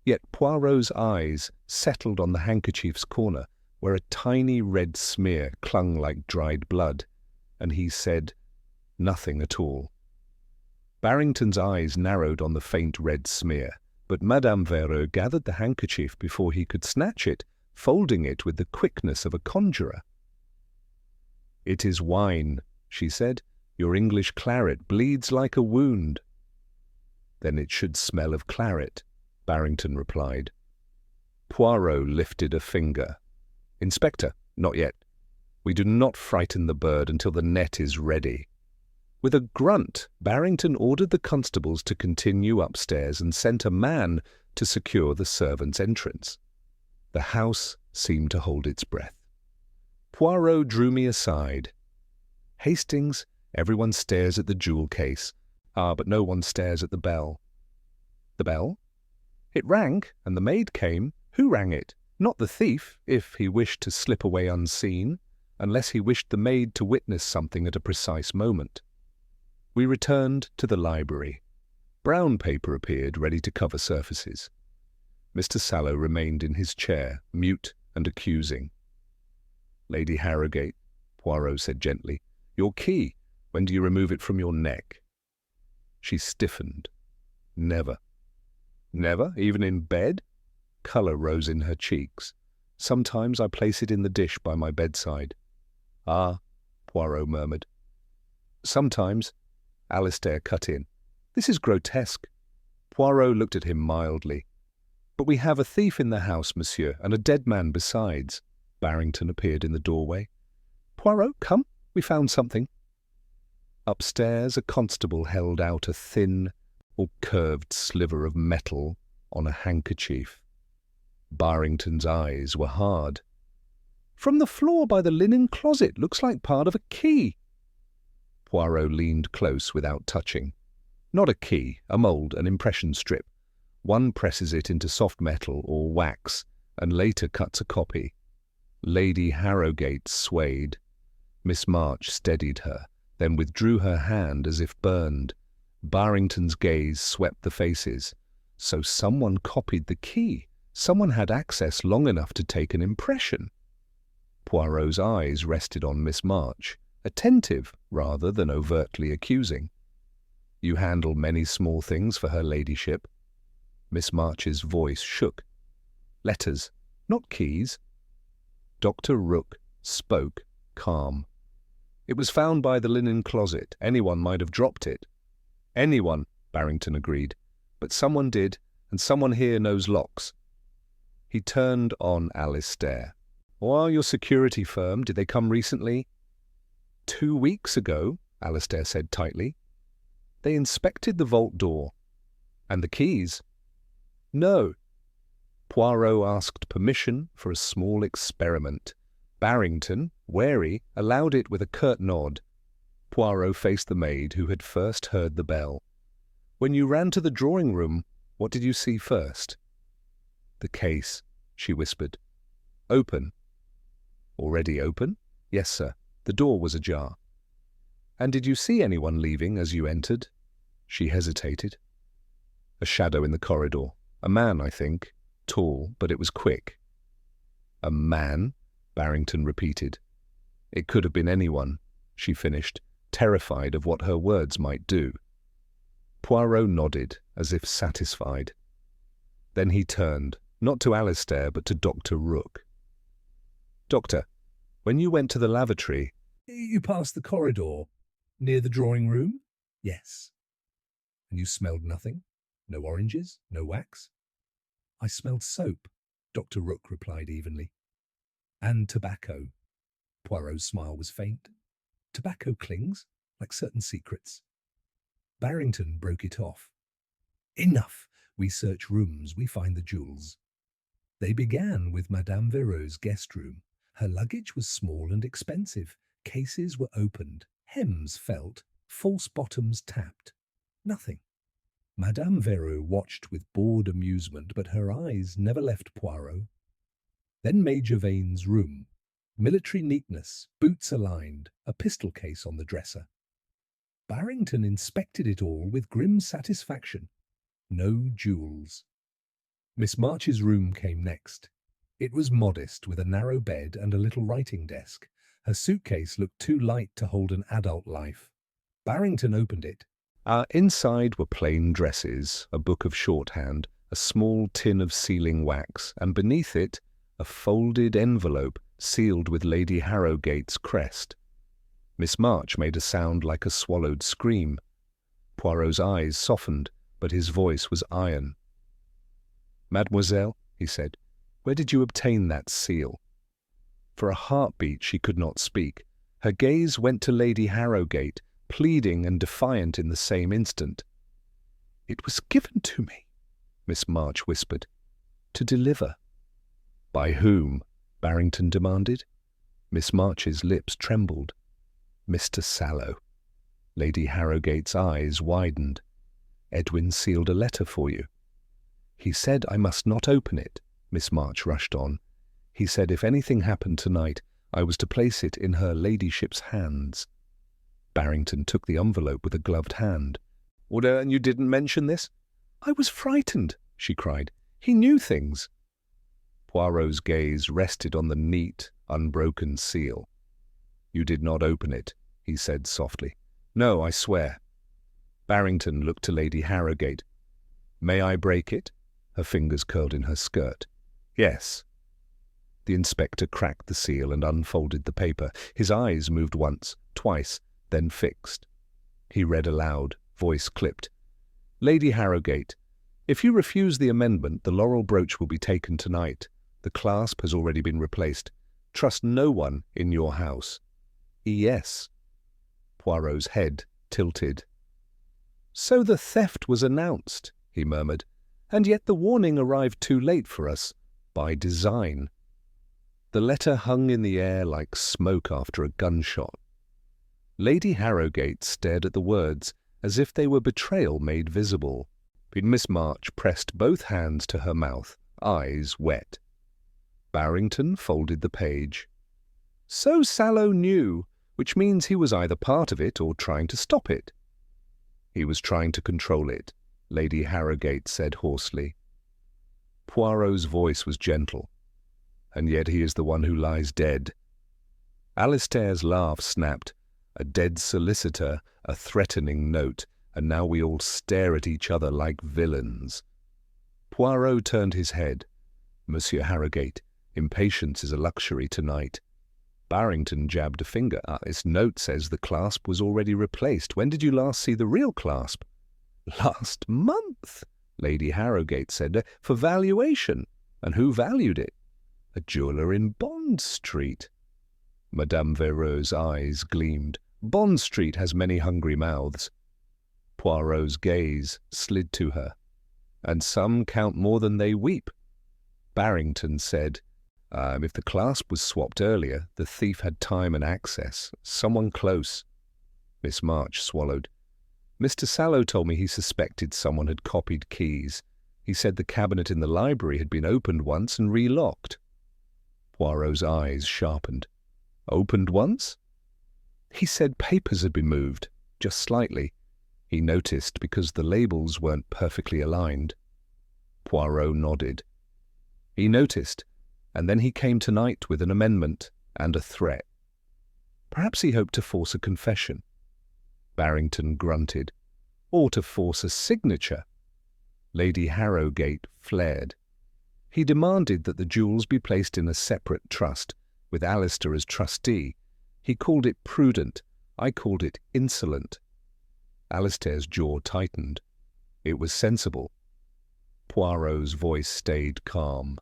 Yet Poirot's eyes settled on the handkerchief's corner, where a tiny red smear clung like dried blood, and he said, "Nothing at all." Barrington's eyes narrowed on the faint red smear, but Madame Vereux gathered the handkerchief before he could snatch it, folding it with the quickness of a conjurer. "It is wine," she said. "Your English claret bleeds like a wound." "Then it should smell of claret," Barrington replied. Poirot lifted a finger. "Inspector, not yet. We do not frighten the bird until the net is ready." With a grunt, Barrington ordered the constables to continue upstairs and sent a man to secure the servants' entrance. The house seemed to hold its breath. Poirot drew me aside. "Hastings, everyone stares at the jewel case. But no one stares at the bell." "The bell?" "It rang, and the maid came. Who rang it? Not the thief, if he wished to slip away unseen, unless he wished the maid to witness something at a precise moment." We returned to the library. Brown paper appeared, ready to cover surfaces. Mr. Sallow remained in his chair, mute and accusing. "Lady Harrogate," Poirot said gently, "your key, when do you remove it from your neck?" She stiffened. "Never." "Never? Even in bed?" Colour rose in her cheeks. "Sometimes I place it in the dish by my bedside." "Ah," Poirot murmured. "Sometimes," Alistair cut in. "This is grotesque." Poirot looked at him mildly. "But we have a thief in the house, monsieur, and a dead man besides." Barrington appeared in the doorway. "Poirot, come, we found something." Upstairs a constable held out a thin or curved sliver of metal on a handkerchief. Barrington's eyes were hard. "From the floor by the linen closet, looks like part of a key." Poirot leaned close without touching. "Not a key, a mould, an impression strip. One presses it into soft metal or wax, and later cuts a copy." Lady Harrogate swayed. Miss March steadied her, then withdrew her hand as if burned. Barrington's gaze swept the faces. So someone copied the key. Someone had access long enough to take an impression. Poirot's eyes rested on Miss March, attentive rather than overtly accusing. "You handle many small things for her ladyship." Miss March's voice shook. "Letters, not keys." Dr. Rook spoke, calm. "It was found by the linen closet. Anyone might have dropped it." "Anyone," Barrington agreed. "But someone did, and someone here knows locks." He turned on Alistair. "Or your security firm, did they come recently?" 2 weeks ago," Alistair said tightly. They inspected the vault door. And the keys? No. Poirot asked permission for a small experiment. Barrington, wary, allowed it with a curt nod. Poirot faced the maid who had first heard the bell. When you ran to the drawing room, what did you see first? The case, she whispered. Open. Already open? Yes, sir. The door was ajar. And did you see anyone leaving as you entered? She hesitated. A shadow in the corridor. A man, I think. Tall, but it was quick. A man? Barrington repeated. It could have been anyone, she finished, terrified of what her words might do. Poirot nodded, as if satisfied. Then he turned, not to Alistair, but to Dr. Rook. Doctor, when you went to the lavatory— You passed the corridor, near the drawing room? Yes. And you smelled nothing? No oranges? No wax? I smelled soap, Dr. Rook replied evenly. And tobacco. Poirot's smile was faint. Tobacco clings, like certain secrets. Barrington broke it off. Enough! We search rooms, we find the jewels. They began with Madame Verreaux's guest room. Her luggage was small and expensive. Cases were opened, hems felt, false bottoms tapped. Nothing. Madame Verreaux watched with bored amusement, but her eyes never left Poirot. Then Major Vane's room. Military neatness, boots aligned, a pistol case on the dresser. Barrington inspected it all with grim satisfaction. No jewels. Miss March's room came next. It was modest, with a narrow bed and a little writing desk. Her suitcase looked too light to hold an adult life. Barrington opened it. Inside were plain dresses, a book of shorthand, a small tin of sealing wax, and beneath it a folded envelope sealed with Lady Harrowgate's crest. Miss March made a sound like a swallowed scream. Poirot's eyes softened, but his voice was iron. "Mademoiselle," he said, "where did you obtain that seal?" For a heartbeat she could not speak. Her gaze went to Lady Harrowgate, pleading and defiant in the same instant. "It was given to me," Miss March whispered, "to deliver." "By whom?" Barrington demanded. Miss March's lips trembled. "Mr. Sallow." Lady Harrowgate's eyes widened. "Edwin sealed a letter for you." "He said I must not open it," Miss March rushed on. "He said if anything happened tonight, I was to place it in her ladyship's hands." Barrington took the envelope with a gloved hand. "And you didn't mention this?" "I was frightened," she cried. "He knew things." Poirot's gaze rested on the neat, unbroken seal. "You did not open it," he said softly. "No, I swear." Barrington looked to Lady Harrowgate. "May I break it?" Her fingers curled in her skirt. "Yes." The inspector cracked the seal and unfolded the paper. His eyes moved once, twice, then fixed. He read aloud, voice clipped. "Lady Harrowgate, if you refuse the amendment, the laurel brooch will be taken tonight. The clasp has already been replaced. Trust no one in your house. E.S." Poirot's head tilted. "So the theft was announced," he murmured, "and yet the warning arrived too late for us, by design." The letter hung in the air like smoke after a gunshot. Lady Harrowgate stared at the words as if they were betrayal made visible. Miss March pressed both hands to her mouth, eyes wet. Barrington folded the page. "So Sallow knew, which means he was either part of it or trying to stop it." "He was trying to control it," Lady Harrowgate said hoarsely. Poirot's voice was gentle. "And yet he is the one who lies dead." Alistair's laugh snapped. A dead solicitor, a threatening note, and now we all stare at each other like villains. Poirot turned his head. "Monsieur Harrowgate, impatience is a luxury tonight." Barrington jabbed a finger. "This note says the clasp was already replaced. When did you last see the real clasp?" "Last month," Lady Harrowgate said, "for valuation." "And who valued it?" "A jeweller in Bond Street." Madame Verreaux's eyes gleamed. "Bond Street has many hungry mouths." Poirot's gaze slid to her. "And some count more than they weep." Barrington said, if the clasp was swapped earlier, the thief had time and access. Someone close." Miss March swallowed. "Mr. Sallow told me he suspected someone had copied keys. He said the cabinet in the library had been opened once and relocked." Poirot's eyes sharpened. "Opened once?" "He said papers had been moved, just slightly. He noticed because the labels weren't perfectly aligned." Poirot nodded. "He noticed, and then he came tonight with an amendment and a threat. Perhaps he hoped to force a confession." Barrington grunted. "Or to force a signature." Lady Harrowgate flared. "He demanded that the jewels be placed in a separate trust, with Alistair as trustee. He called it prudent. I called it insolent." Alistair's jaw tightened. "It was sensible." Poirot's voice stayed calm.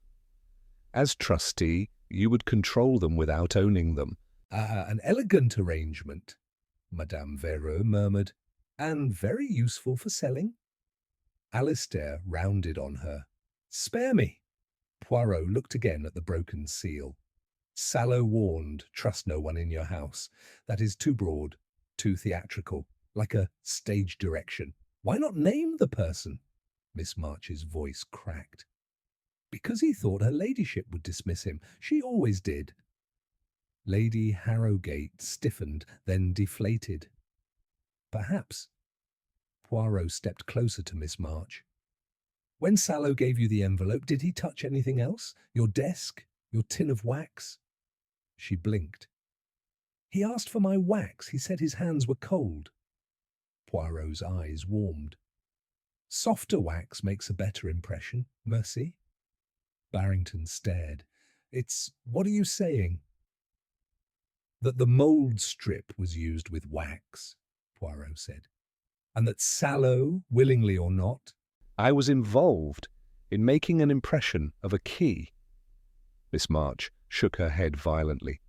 "As trustee, you would control them without owning them." An elegant arrangement," Madame Vero murmured, "and very useful for selling." Alistair rounded on her. "Spare me." Poirot looked again at the broken seal. Sallow warned, "Trust no one in your house. That is too broad, too theatrical, like a stage direction. Why not name the person?" Miss March's voice cracked. "Because he thought her ladyship would dismiss him. She always did." Lady Harrowgate stiffened, then deflated. "Perhaps." Poirot stepped closer to Miss March. "When Sallow gave you the envelope, did he touch anything else? Your desk? Your tin of wax?" She blinked. "He asked for my wax. He said his hands were cold." Poirot's eyes warmed. "Softer wax makes a better impression, Mercy." Barrington stared. What are you saying?" "That the mould strip was used with wax," Poirot said. "And that Sallow, willingly or not—" "I was involved in making an impression of a key." Miss March shook her head violently.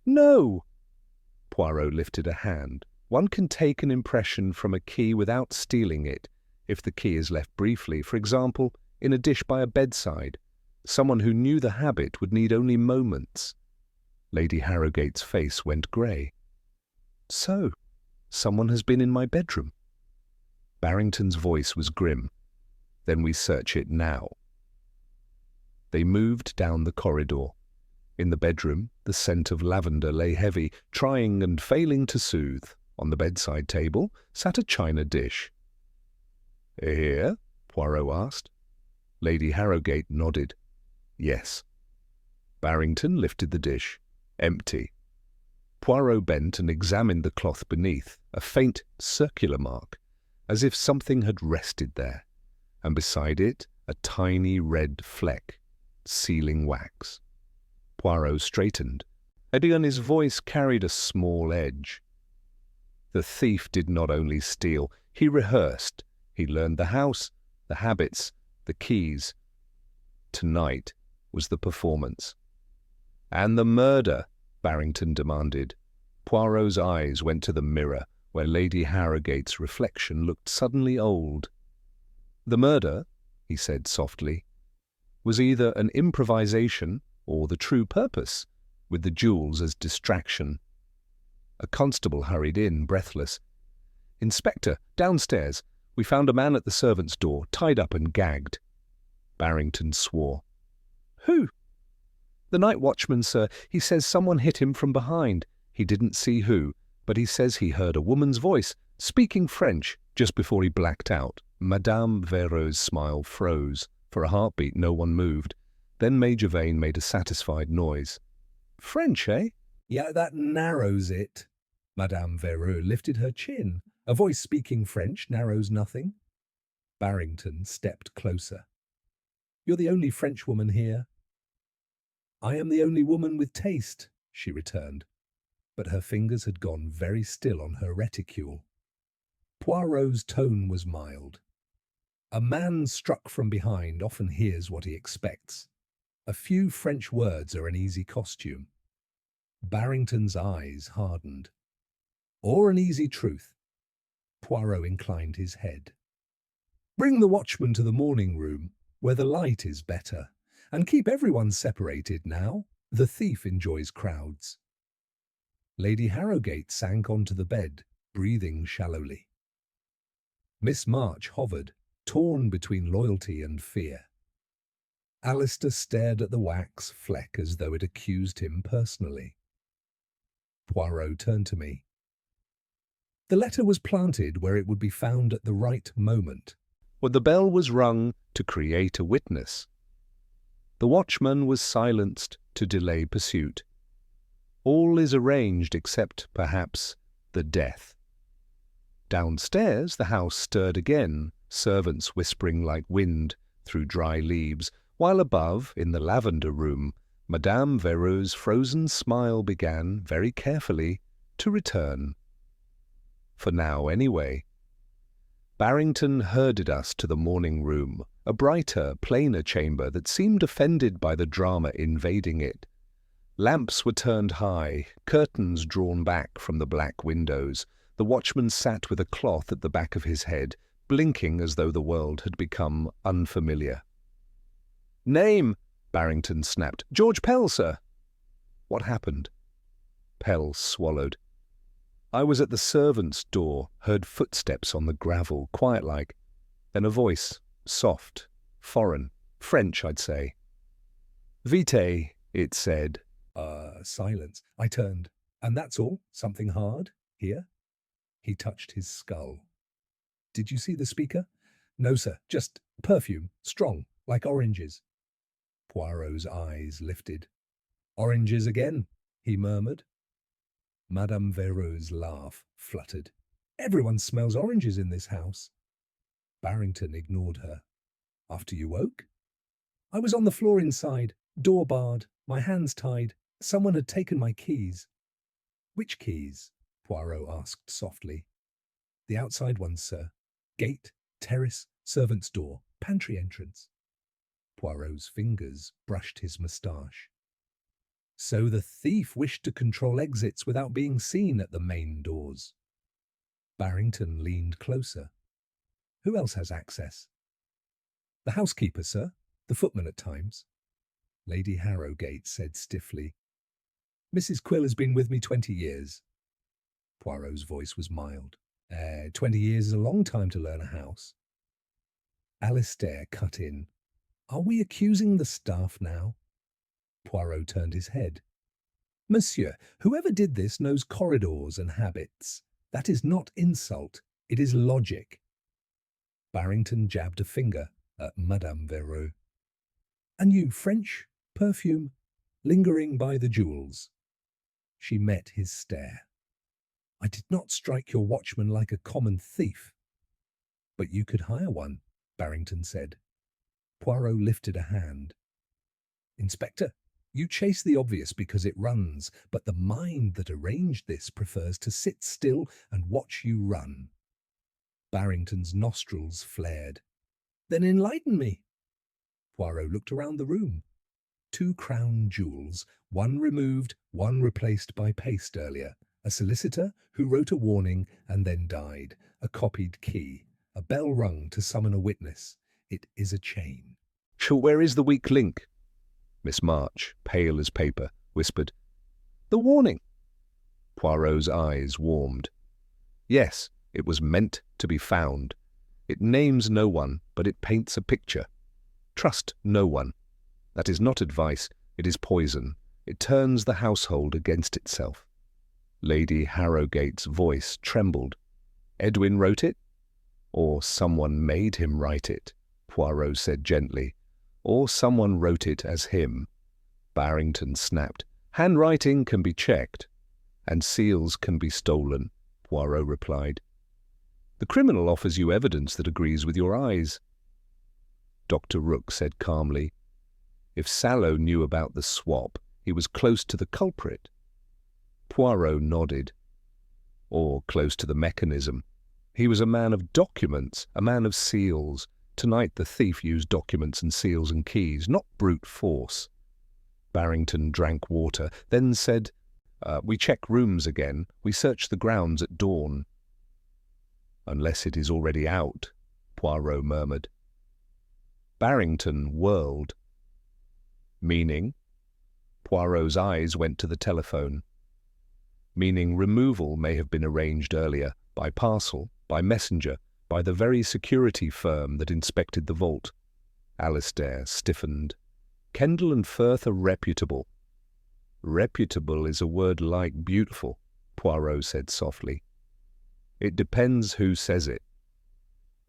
"No!" Poirot lifted a hand. "One can take an impression from a key without stealing it, if the key is left briefly, for example, in a dish by a bedside. Someone who knew the habit would need only moments." Lady Harrowgate's face went grey. "So, someone has been in my bedroom." Barrington's voice was grim. "Then we search it now." They moved down the corridor. In the bedroom, the scent of lavender lay heavy, trying and failing to soothe. On the bedside table sat a china dish. "Here?" Poirot asked. Lady Harrowgate nodded. "Yes." Barrington lifted the dish. Empty. Poirot bent and examined the cloth beneath, a faint circular mark, as if something had rested there, and beside it a tiny red fleck, sealing wax. Poirot straightened, and his voice carried a small edge. The thief did not only steal, he rehearsed. He learned the house, the habits, the keys. Tonight was the performance. "And the murder?" Barrington demanded. Poirot's eyes went to the mirror, where Lady Harrowgate's reflection looked suddenly old. "The murder," he said softly, "was either an improvisation or the true purpose, with the jewels as distraction." A constable hurried in, breathless. "Inspector, downstairs. We found a man at the servants' door, tied up and gagged." Barrington swore. "Who?" "The night watchman, sir. He says someone hit him from behind. He didn't see who, but he says he heard a woman's voice, speaking French, just before he blacked out." Madame Vero's smile froze. For a heartbeat, no one moved. Then Major Vane made a satisfied noise. "French, eh?" "Yeah, that narrows it." Madame Vero lifted her chin. "A voice speaking French narrows nothing." Barrington stepped closer. "You're the only Frenchwoman here." "I am the only woman with taste," she returned, but her fingers had gone very still on her reticule. Poirot's tone was mild. "A man struck from behind often hears what he expects. A few French words are an easy costume." Barrington's eyes hardened. "Or an easy truth." Poirot inclined his head. Bring the watchman to the morning room, where the light is better, and keep everyone separated now. The thief enjoys crowds. Lady Harrowgate sank onto the bed, breathing shallowly. Miss March hovered, torn between loyalty and fear. Alistair stared at the wax fleck as though it accused him personally. Poirot turned to me. The letter was planted where it would be found at the right moment. When the bell was rung to create a witness. The watchman was silenced to delay pursuit. All is arranged except, perhaps, the death. Downstairs the house stirred again, servants whispering like wind through dry leaves, while above, in the lavender room, Madame Vero's frozen smile began, very carefully, to return. For now, anyway. Barrington herded us to the morning room, a brighter, plainer chamber that seemed offended by the drama invading it. Lamps were turned high, curtains drawn back from the black windows. The watchman sat with a cloth at the back of his head, blinking as though the world had become unfamiliar. "Name!" Barrington snapped. "George Pell, sir." What happened? Pell swallowed. I was at the servants' door, heard footsteps on the gravel, quiet-like. Then a voice, soft, foreign, French, I'd say. "Vite," it said. Silence. I turned. And that's all? Something hard? Here? He touched his skull. Did you see the speaker? No, sir. Just perfume. Strong. Like oranges. Poirot's eyes lifted. Oranges again, he murmured. Madame Vero's laugh fluttered. Everyone smells oranges in this house. Barrington ignored her. After you woke? I was on the floor inside, door barred, my hands tied. Someone had taken my keys. Which keys? Poirot asked softly. The outside ones, sir. Gate, terrace, servants' door, pantry entrance. Poirot's fingers brushed his moustache. So the thief wished to control exits without being seen at the main doors. Barrington leaned closer. Who else has access? The housekeeper, sir. The footman at times. Lady Harrowgate said stiffly. Mrs. Quill has been with me 20 years. Poirot's voice was mild. 20 years is a long time to learn a house. Alistair cut in. Are we accusing the staff now? Poirot turned his head. Monsieur, whoever did this knows corridors and habits. That is not insult, it is logic. Barrington jabbed a finger at Madame Vero. And you, French, perfume, lingering by the jewels. She met his stare. I did not strike your watchman like a common thief. But you could hire one, Barrington said. Poirot lifted a hand. Inspector, you chase the obvious because it runs, but the mind that arranged this prefers to sit still and watch you run. Barrington's nostrils flared. Then enlighten me. Poirot looked around the room. 2 crown jewels, one removed, one replaced by paste earlier. A solicitor who wrote a warning and then died. A copied key. A bell rung to summon a witness. It is a chain. Sure, where is the weak link? Miss March, pale as paper, whispered. The warning. Poirot's eyes warmed. Yes, it was meant to be found. It names no one, but it paints a picture. Trust no one. That is not advice, it is poison. It turns the household against itself. Lady Harrowgate's voice trembled. Edwin wrote it? Or someone made him write it, Poirot said gently. Or someone wrote it as him. Barrington snapped. Handwriting can be checked. And seals can be stolen, Poirot replied. The criminal offers you evidence that agrees with your eyes. Dr. Rook said calmly. If Sallow knew about the swap, he was close to the culprit. Poirot nodded. Or close to the mechanism. He was a man of documents, a man of seals. Tonight the thief used documents and seals and keys, not brute force. Barrington drank water, then said, we check rooms again. We search the grounds at dawn. Unless it is already out, Poirot murmured. Barrington whirled. Meaning? Poirot's eyes went to the telephone. Meaning removal may have been arranged earlier, by parcel, by messenger, by the very security firm that inspected the vault. Alistair stiffened. Kendall and Firth are reputable. Reputable is a word like beautiful, Poirot said softly. It depends who says it.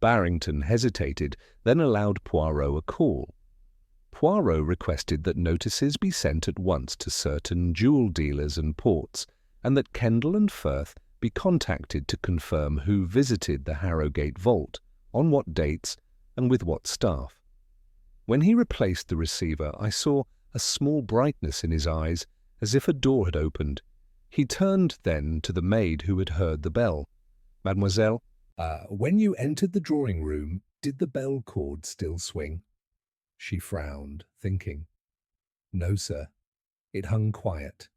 Barrington hesitated, then allowed Poirot a call. Poirot requested that notices be sent at once to certain jewel dealers and ports, and that Kendall and Firth be contacted to confirm who visited the Harrogate vault, on what dates, and with what staff. When he replaced the receiver, I saw a small brightness in his eyes, as if a door had opened. He turned then to the maid who had heard the bell. Mademoiselle, when you entered the drawing room, did the bell cord still swing? She frowned, thinking. No, sir. It hung quiet.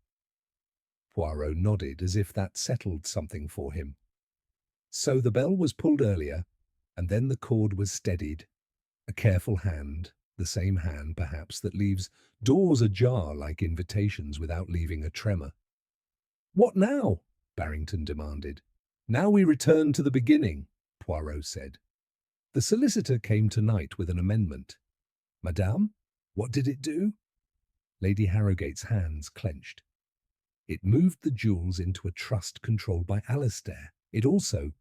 Poirot nodded as if that settled something for him. So the bell was pulled earlier, and then the cord was steadied. A careful hand, the same hand, perhaps, that leaves doors ajar like invitations without leaving a tremor. What now? Barrington demanded. Now we return to the beginning, Poirot said. The solicitor came tonight with an amendment. Madame, what did it do? Lady Harrogate's hands clenched. It moved the jewels into a trust controlled by Alistair. It also...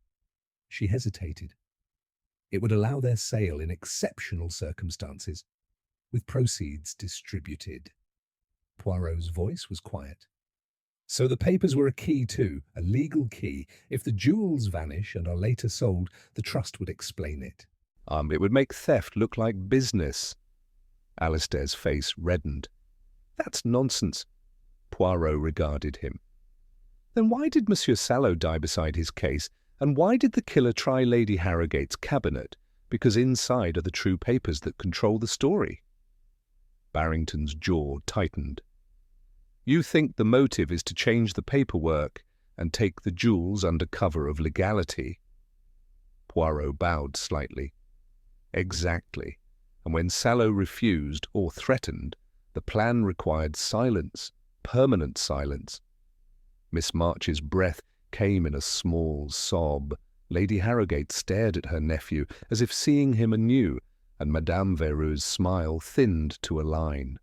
She hesitated. It would allow their sale in exceptional circumstances, with proceeds distributed. Poirot's voice was quiet. So the papers were a key too, a legal key. If the jewels vanish and are later sold, the trust would explain it. It would make theft look like business. Alistair's face reddened. That's nonsense. Poirot regarded him. Then why did Monsieur Sallow die beside his case, and why did the killer try Lady Harrogate's cabinet? Because inside are the true papers that control the story. Barrington's jaw tightened. You think the motive is to change the paperwork and take the jewels under cover of legality? Poirot bowed slightly. Exactly. And when Sallow refused or threatened, the plan required silence, permanent silence. Miss March's breath came in a small sob. Lady Harrogate stared at her nephew as if seeing him anew, and Madame Veru's smile thinned to a line.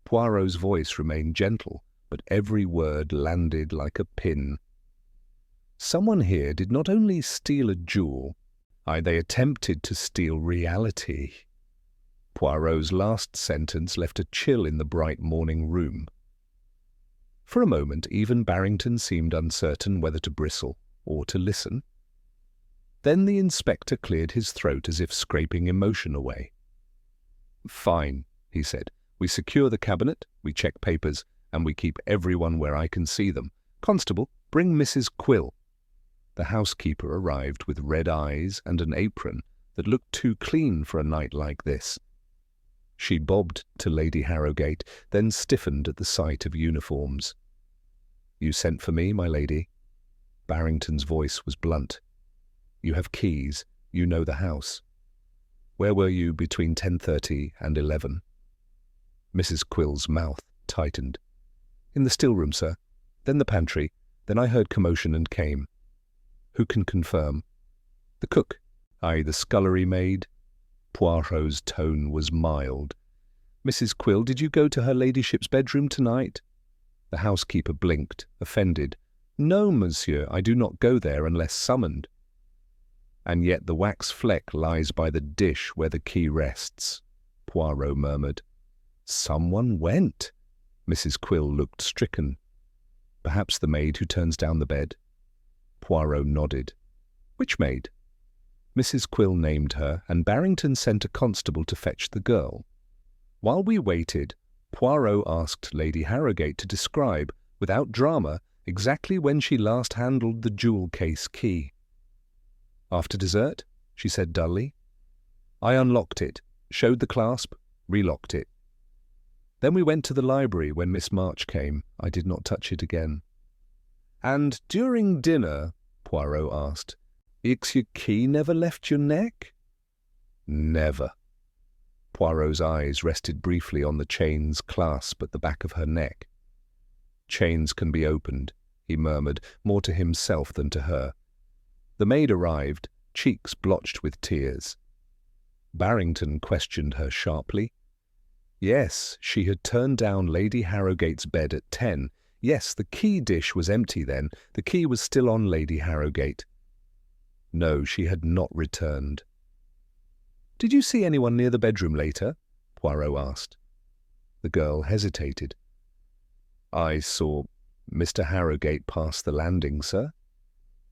Poirot's voice remained gentle, but every word landed like a pin. Someone here did not only steal a jewel, they attempted to steal reality. Poirot's last sentence left a chill in the bright morning room. For a moment, even Barrington seemed uncertain whether to bristle or to listen. Then the inspector cleared his throat as if scraping emotion away. Fine, he said. We secure the cabinet, we check papers, and we keep everyone where I can see them. Constable, bring Mrs. Quill. The housekeeper arrived with red eyes and an apron that looked too clean for a night like this. She bobbed to Lady Harrogate, then stiffened at the sight of uniforms. You sent for me, my lady? Barrington's voice was blunt. You have keys. You know the house. Where were you between 10:30 and 11? Mrs. Quill's mouth tightened. In the still-room, sir. Then the pantry. Then I heard commotion and came. Who can confirm? The cook. The scullery maid. Poirot's tone was mild. Mrs. Quill, did you go to her ladyship's bedroom tonight? The housekeeper blinked, offended. No, monsieur, I do not go there unless summoned. And yet the wax fleck lies by the dish where the key rests, Poirot murmured. Someone went. Mrs. Quill looked stricken. Perhaps the maid who turns down the bed? Poirot nodded. Which maid? Mrs. Quill named her, and Barrington sent a constable to fetch the girl. While we waited, Poirot asked Lady Harrogate to describe, without drama, exactly when she last handled the jewel case key. After dessert, she said dully. I unlocked it, showed the clasp, relocked it. Then we went to the library when Miss March came. I did not touch it again. And during dinner, Poirot asked, "Ix your key never left your neck?" "Never." Poirot's eyes rested briefly on the chain's clasp at the back of her neck. "Chains can be opened," he murmured, more to himself than to her. The maid arrived, cheeks blotched with tears. Barrington questioned her sharply. Yes, she had turned down Lady Harrowgate's bed at 10. Yes, the key dish was empty then. The key was still on Lady Harrowgate. No, she had not returned. "Did you see anyone near the bedroom later?" Poirot asked. The girl hesitated. "I saw Mr. Harrowgate pass the landing, sir.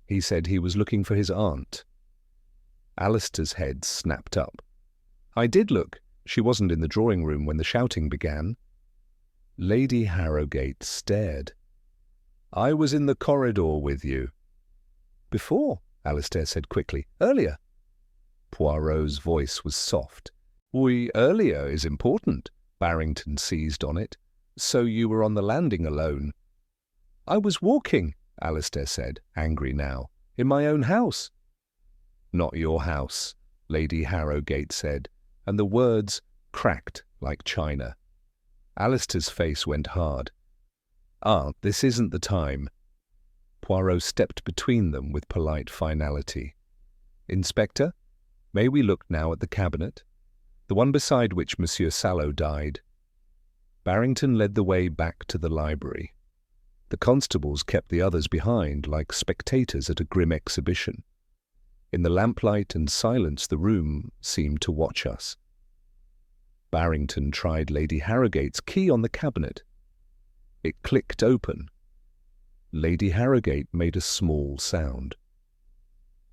He said he was looking for his aunt." Alistair's head snapped up. "I did look. She wasn't in the drawing-room when the shouting began." Lady Harrowgate stared. "I was in the corridor with you." "Before," Alistair said quickly. "Earlier." Poirot's voice was soft. "Oui, earlier is important." Barrington seized on it. "So you were on the landing alone?" "I was walking," Alistair said, angry now. "In my own house." "Not your house," Lady Harrowgate said, and the words cracked like china. Alistair's face went hard. "Aunt, this isn't the time." Poirot stepped between them with polite finality. "Inspector, may we look now at the cabinet? The one beside which Monsieur Sallow died." Barrington led the way back to the library. The constables kept the others behind, like spectators at a grim exhibition. In the lamplight and silence the room seemed to watch us. Barrington tried Lady Harrowgate's key on the cabinet. It clicked open. Lady Harrowgate made a small sound.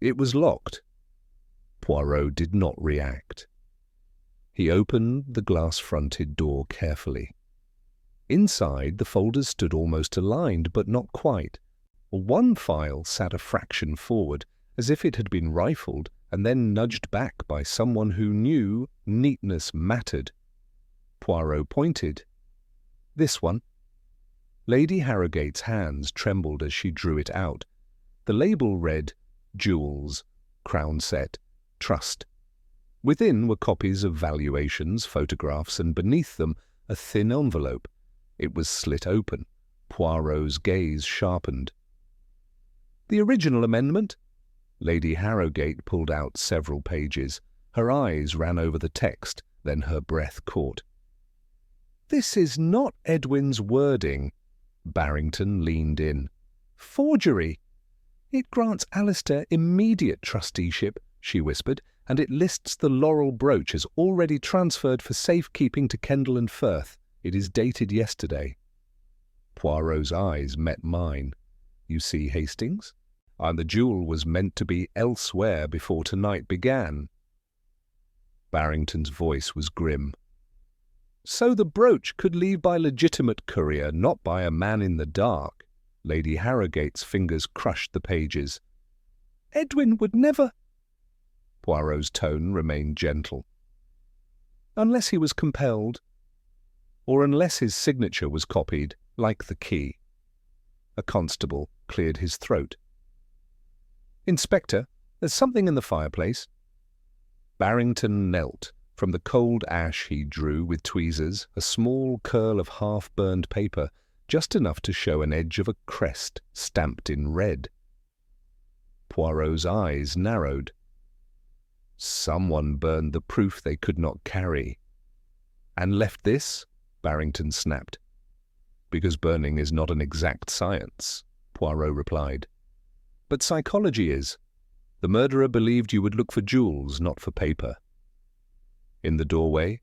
It was locked. Poirot did not react. He opened the glass-fronted door carefully. Inside, the folders stood almost aligned, but not quite. One file sat a fraction forward, as if it had been rifled and then nudged back by someone who knew neatness mattered. Poirot pointed. "This one." Lady Harrowgate's hands trembled as she drew it out. The label read, "Jewels, Crown Set, Trust." Within were copies of valuations, photographs, and beneath them a thin envelope. It was slit open. Poirot's gaze sharpened. "The original amendment?" Lady Harrowgate pulled out several pages. Her eyes ran over the text, then her breath caught. "This is not Edwin's wording." Barrington leaned in. "Forgery!" "It grants Alistair immediate trusteeship," she whispered, "and it lists the laurel brooch as already transferred for safekeeping to Kendall and Firth. It is dated yesterday." Poirot's eyes met mine. "You see, Hastings? And the jewel was meant to be elsewhere before tonight began." Barrington's voice was grim. "So the brooch could leave by legitimate courier, not by a man in the dark." Lady Harrowgate's fingers crushed the pages. "Edwin would never—" Poirot's tone remained gentle. "Unless he was compelled, or unless his signature was copied, like the key." A constable cleared his throat. "Inspector, there's something in the fireplace." Barrington knelt. From the cold ash he drew, with tweezers, a small curl of half-burned paper, just enough to show an edge of a crest stamped in red. Poirot's eyes narrowed. "Someone burned the proof they could not carry." "And left this?" Barrington snapped. "Because burning is not an exact science," Poirot replied. "But psychology is. The murderer believed you would look for jewels, not for paper." In the doorway,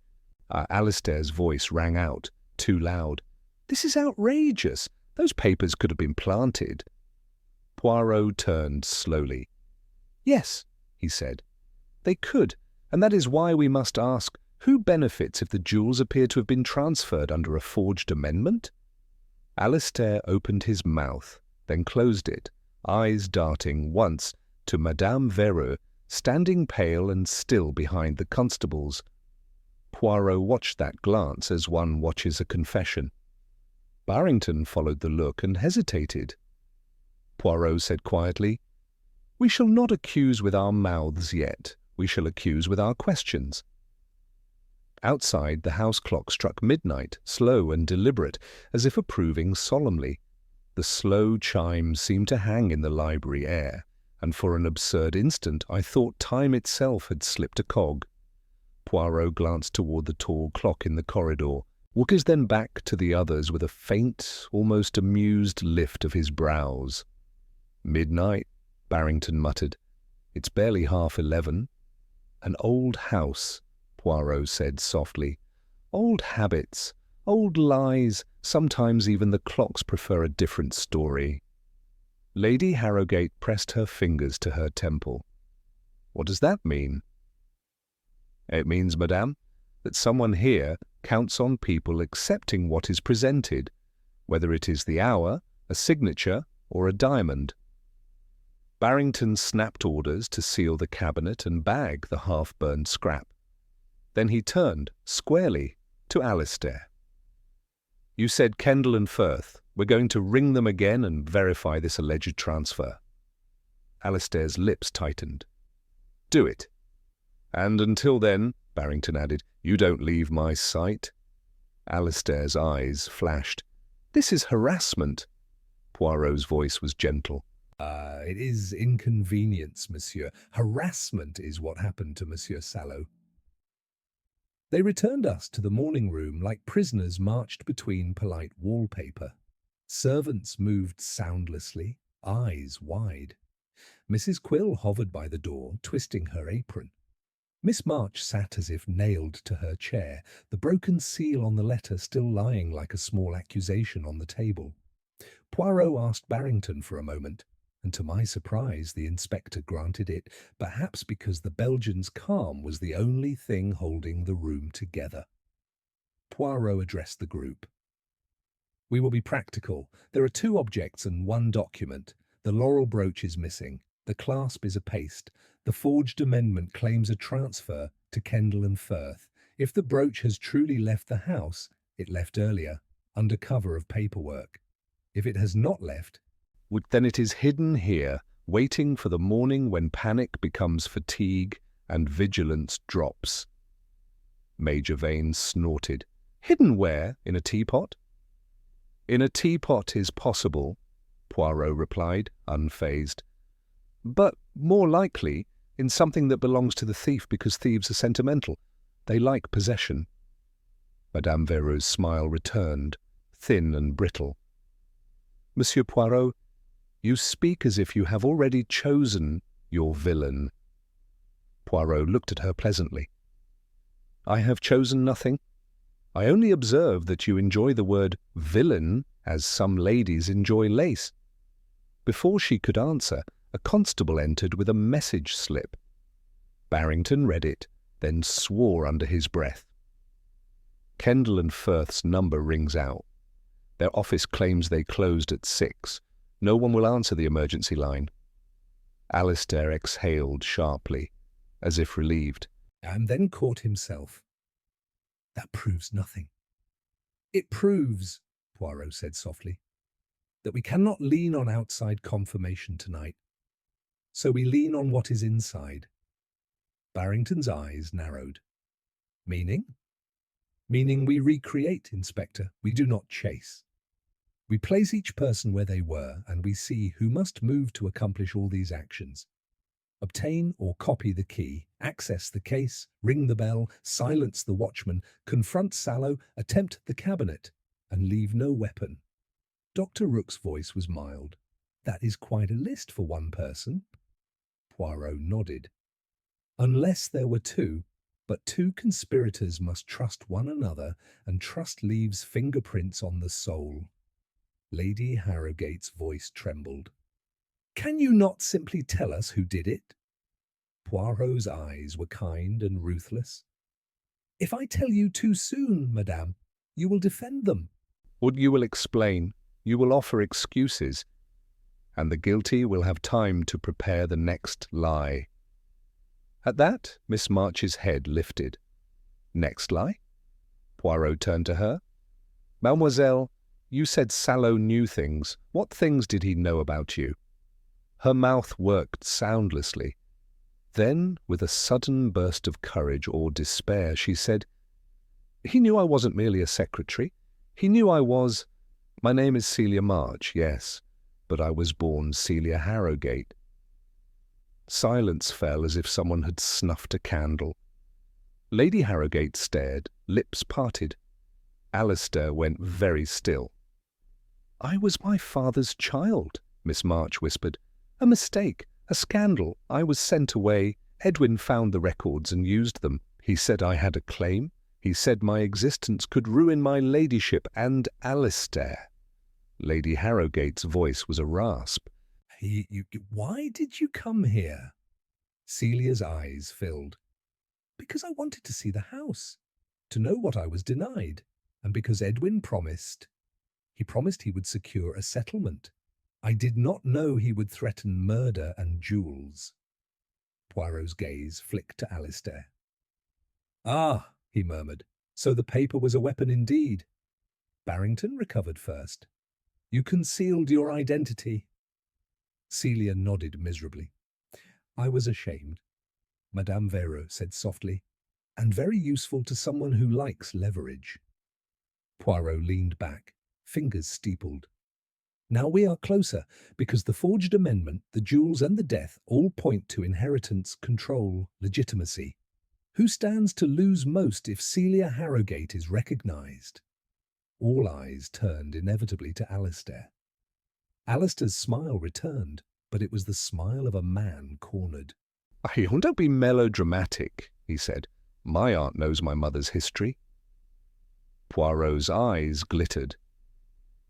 Alistair's voice rang out, too loud. "This is outrageous. Those papers could have been planted." Poirot turned slowly. "Yes," he said, "they could, and that is why we must ask, who benefits if the jewels appear to have been transferred under a forged amendment?" Alistair opened his mouth, then closed it, eyes darting once to Madame Vereux, standing pale and still behind the constables. Poirot watched that glance as one watches a confession. Barrington followed the look and hesitated. Poirot said quietly, We shall not accuse with our mouths yet. We shall accuse with our questions. Outside, the house clock struck midnight, slow and deliberate, as if approving solemnly. The slow chime seemed to hang in the library air, and for an absurd instant I thought time itself had slipped a cog. Poirot glanced toward the tall clock in the corridor, Wookers then back to the others with a faint, almost amused lift of his brows. "Midnight," Barrington muttered. "It's barely 11:30. "An old house," Poirot said softly. "Old habits, old lies, sometimes even the clocks prefer a different story." Lady Harrogate pressed her fingers to her temple. "What does that mean?" "It means, madame, that someone here counts on people accepting what is presented, whether it is the hour, a signature, or a diamond." Barrington snapped orders to seal the cabinet and bag the half-burned scrap. Then he turned, squarely, to Alistair. "You said Kendall and Firth. We're going to ring them again and verify this alleged transfer." Alistair's lips tightened. "Do it. And until then," Barrington added, "you don't leave my sight." Alistair's eyes flashed. "This is harassment." Poirot's voice was gentle. It is inconvenience, monsieur. Harassment is what happened to Monsieur Sallow." They returned us to the morning room like prisoners marched between polite wallpaper. Servants moved soundlessly, eyes wide. Mrs. Quill hovered by the door, twisting her apron. Miss March sat as if nailed to her chair, the broken seal on the letter still lying like a small accusation on the table. Poirot asked Barrington for a moment, and to my surprise the inspector granted it, perhaps because the Belgian's calm was the only thing holding the room together. Poirot addressed the group. "We will be practical. There are 2 objects and 1 document. The laurel brooch is missing. The clasp is a paste. The forged amendment claims a transfer to Kendall and Firth. If the brooch has truly left the house, it left earlier, under cover of paperwork. If it has not left, Then it is hidden here, waiting for the morning when panic becomes fatigue and vigilance drops." Major Vane snorted. "Hidden where? In a teapot?" "In a teapot is possible," Poirot replied, unfazed. "But more likely in something that belongs to the thief, because thieves are sentimental. They like possession." Madame Verreaux's smile returned, thin and brittle. "Monsieur Poirot, you speak as if you have already chosen your villain." Poirot looked at her pleasantly. "I have chosen nothing. I only observe that you enjoy the word villain as some ladies enjoy lace." Before she could answer, a constable entered with a message slip. Barrington read it, then swore under his breath. "Kendall and Firth's number rings out. Their office claims they closed at 6. No one will answer the emergency line." Alistair exhaled sharply, as if relieved. And then caught himself. "That proves nothing." "It proves," Poirot said softly, "that we cannot lean on outside confirmation tonight. So we lean on what is inside." Barrington's eyes narrowed. "Meaning?" "Meaning we recreate, Inspector. We do not chase. We place each person where they were, and we see who must move to accomplish all these actions. Obtain or copy the key, access the case, ring the bell, silence the watchman, confront Sallow, attempt the cabinet, and leave no weapon." Dr. Rook's voice was mild. "That is quite a list for one person." Poirot nodded. "Unless there were 2, but 2 conspirators must trust one another, and trust leaves fingerprints on the soul." Lady Harrogate's voice trembled. "Can you not simply tell us who did it?" Poirot's eyes were kind and ruthless. "If I tell you too soon, madame, you will defend them." "Or you will explain, you will offer excuses, and the guilty will have time to prepare the next lie." At that, Miss March's head lifted. "Next lie?" Poirot turned to her. "Mademoiselle, you said Sallow knew things. What things did he know about you?" Her mouth worked soundlessly. Then, with a sudden burst of courage or despair, she said, "He knew I wasn't merely a secretary. He knew I was— My name is Celia March, yes, but I was born Celia Harrogate." Silence fell as if someone had snuffed a candle. Lady Harrogate stared, lips parted. Alistair went very still. "I was my father's child," Miss March whispered. "A mistake, a scandal. I was sent away. Edwin found the records and used them. He said I had a claim. He said my existence could ruin my ladyship and Alistair." Lady Harrogate's voice was a rasp. Why did you come here?" Celia's eyes filled. "Because I wanted to see the house, to know what I was denied, and because Edwin promised. He promised he would secure a settlement. I did not know he would threaten murder and jewels." Poirot's gaze flicked to Alistair. "Ah," he murmured, "so the paper was a weapon indeed. Barrington recovered first. You concealed your identity." Celia nodded miserably. "I was ashamed," Madame Vero said softly, "and very useful to someone who likes leverage." Poirot leaned back, fingers steepled. "Now we are closer, because the forged amendment, the jewels and the death all point to inheritance, control, legitimacy. Who stands to lose most if Celia Harrogate is recognized?" All eyes turned inevitably to Alistair. Alistair's smile returned, but it was the smile of a man cornered. "Don't be melodramatic," he said. "My aunt knows my mother's history." Poirot's eyes glittered.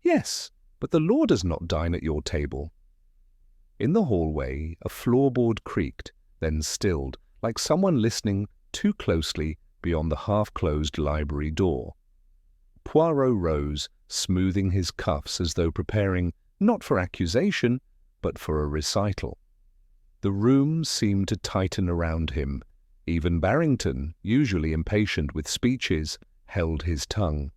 "Yes, but the law does not dine at your table." In the hallway, a floorboard creaked, then stilled, like someone listening too closely beyond the half-closed library door. Poirot rose, smoothing his cuffs as though preparing not for accusation, but for a recital. The room seemed to tighten around him. Even Barrington, usually impatient with speeches, held his tongue.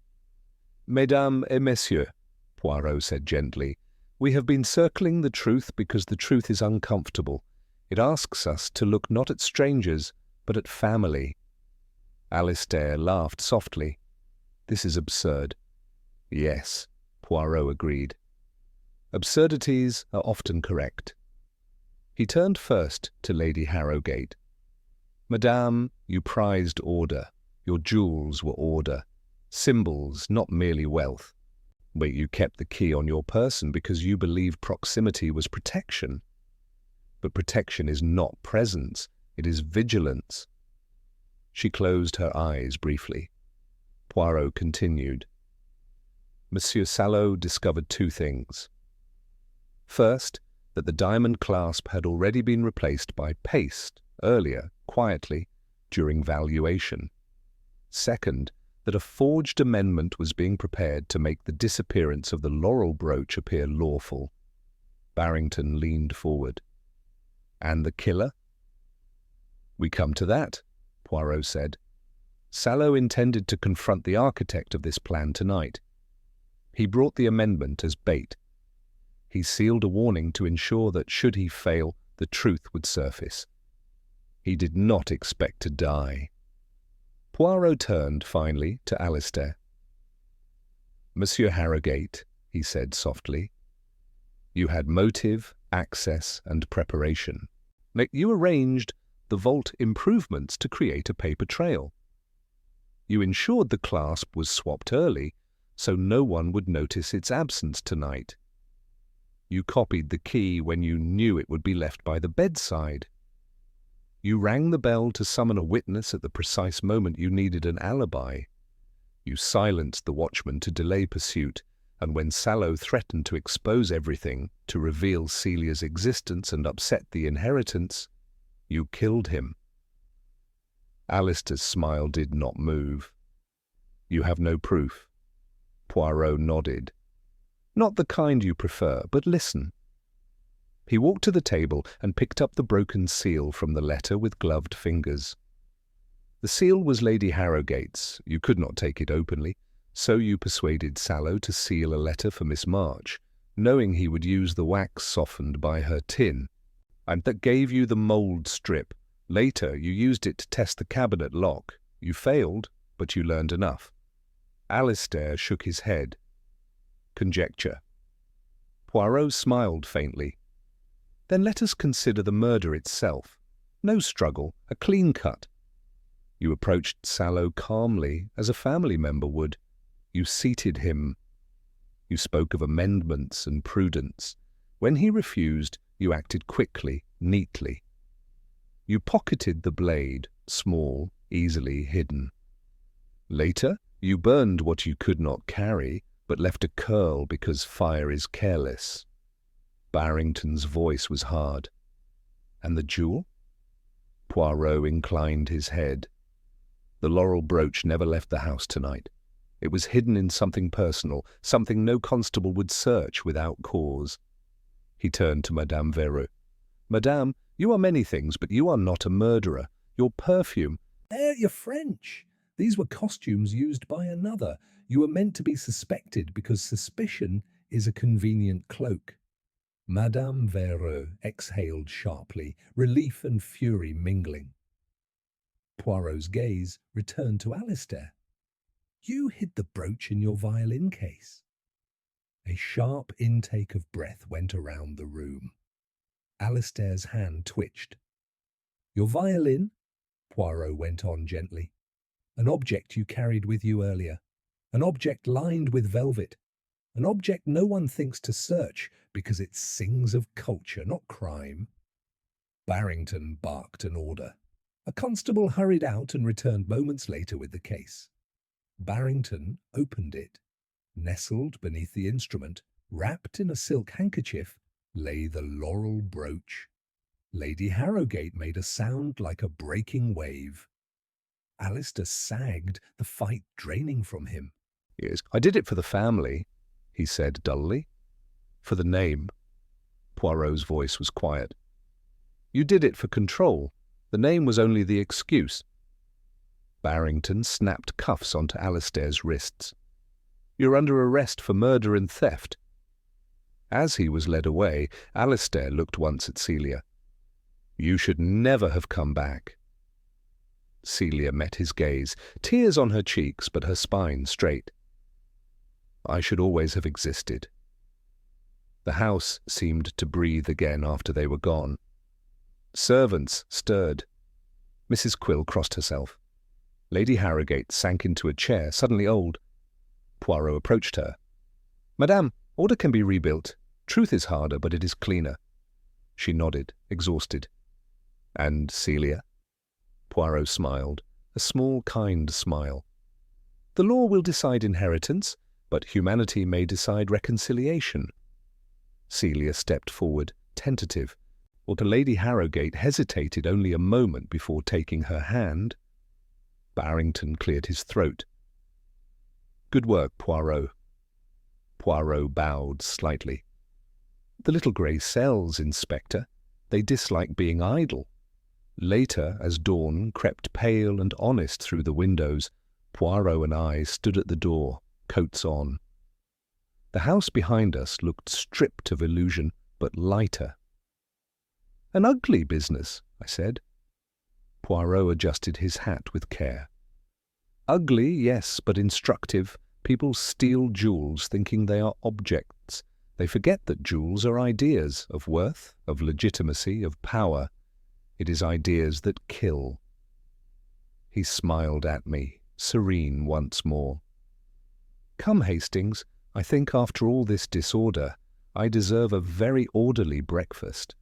"Mesdames et messieurs," Poirot said gently, "we have been circling the truth because the truth is uncomfortable. It asks us to look not at strangers, but at family." Alistair laughed softly. "This is absurd." "Yes," Poirot agreed. "Absurdities are often correct." He turned first to Lady Harrogate. "Madame, you prized order. Your jewels were order. Symbols, not merely wealth. But you kept the key on your person because you believed proximity was protection. But protection is not presence, it is vigilance." She closed her eyes briefly. Poirot continued. Monsieur Sallow discovered two things. First, that the diamond clasp had already been replaced by paste, earlier, quietly, during valuation. Second, that a forged amendment was being prepared to make the disappearance of the laurel brooch appear lawful. Barrington leaned forward. "And the killer?" "We come to that," Poirot said. "Sallow intended to confront the architect of this plan tonight. He brought the amendment as bait. He sealed a warning to ensure that, should he fail, the truth would surface. He did not expect to die." Poirot turned, finally, to Alistair. "Monsieur Harrogate," he said softly, "you had motive, access, and preparation. You arranged the vault improvements to create a paper trail. You ensured the clasp was swapped early, so no one would notice its absence tonight. You copied the key when you knew it would be left by the bedside. You rang the bell to summon a witness at the precise moment you needed an alibi. You silenced the watchman to delay pursuit, and when Sallow threatened to expose everything, to reveal Celia's existence and upset the inheritance, you killed him." Alistair's smile did not move. "You have no proof?" Poirot nodded. "Not the kind you prefer, but listen." He walked to the table and picked up the broken seal from the letter with gloved fingers. The seal was Lady Harrogate's. You could not take it openly, so you persuaded Sallow to seal a letter for Miss March, knowing he would use the wax softened by her tin, and that gave you the mould strip. Later, you used it to test the cabinet lock. You failed, but you learned enough. Alistair shook his head. Conjecture. Poirot smiled faintly. Then let us consider the murder itself. No struggle, a clean cut. You approached Sallow calmly, as a family member would. You seated him. You spoke of amendments and prudence. When he refused, you acted quickly, neatly. You pocketed the blade, small, easily hidden. Later, you burned what you could not carry, but left a curl because fire is careless. Barrington's voice was hard. And the jewel? Poirot inclined his head. The laurel brooch never left the house tonight. It was hidden in something personal, something no constable would search without cause. He turned to Madame Vereux. Madame, you are many things, but you are not a murderer. Your perfume— You're French. These were costumes used by another. You were meant to be suspected because suspicion is a convenient cloak. Madame Vereux exhaled sharply, relief and fury mingling. Poirot's gaze returned to Alistair. You hid the brooch in your violin case. A sharp intake of breath went around the room. Alistair's hand twitched. Your violin? Poirot went on gently. An object you carried with you earlier. An object lined with velvet. An object no one thinks to search because it sings of culture, not crime. Barrington barked an order. A constable hurried out and returned moments later with the case. Barrington opened it. Nestled beneath the instrument, wrapped in a silk handkerchief, lay the laurel brooch. Lady Harrowgate made a sound like a breaking wave. Alistair sagged, the fight draining from him. Yes, I did it for the family, he said dully. For the name. Poirot's voice was quiet. You did it for control. The name was only the excuse. Barrington snapped cuffs onto Alistair's wrists. You're under arrest for murder and theft. As he was led away, Alistair looked once at Celia. You should never have come back. Celia met his gaze, tears on her cheeks, but her spine straight. I should always have existed. The house seemed to breathe again after they were gone. Servants stirred. Mrs. Quill crossed herself. Lady Harrowgate sank into a chair, suddenly old. Poirot approached her. Madame, order can be rebuilt. Truth is harder, but it is cleaner. She nodded, exhausted. And Celia? Poirot smiled, a small, kind smile. The law will decide inheritance, but humanity may decide reconciliation. Celia stepped forward, tentative, while Lady Harrowgate hesitated only a moment before taking her hand. Barrington cleared his throat. Good work, Poirot. Poirot bowed slightly. The little grey cells, Inspector. They dislike being idle. Later, as dawn crept pale and honest through the windows, Poirot and I stood at the door, coats on. The house behind us looked stripped of illusion, but lighter. An ugly business, I said. Poirot adjusted his hat with care. Ugly, yes, but instructive. People steal jewels thinking they are objects. They forget that jewels are ideas of worth, of legitimacy, of power. It is ideas that kill. He smiled at me, serene once more. Come, Hastings, I think after all this disorder, I deserve a very orderly breakfast.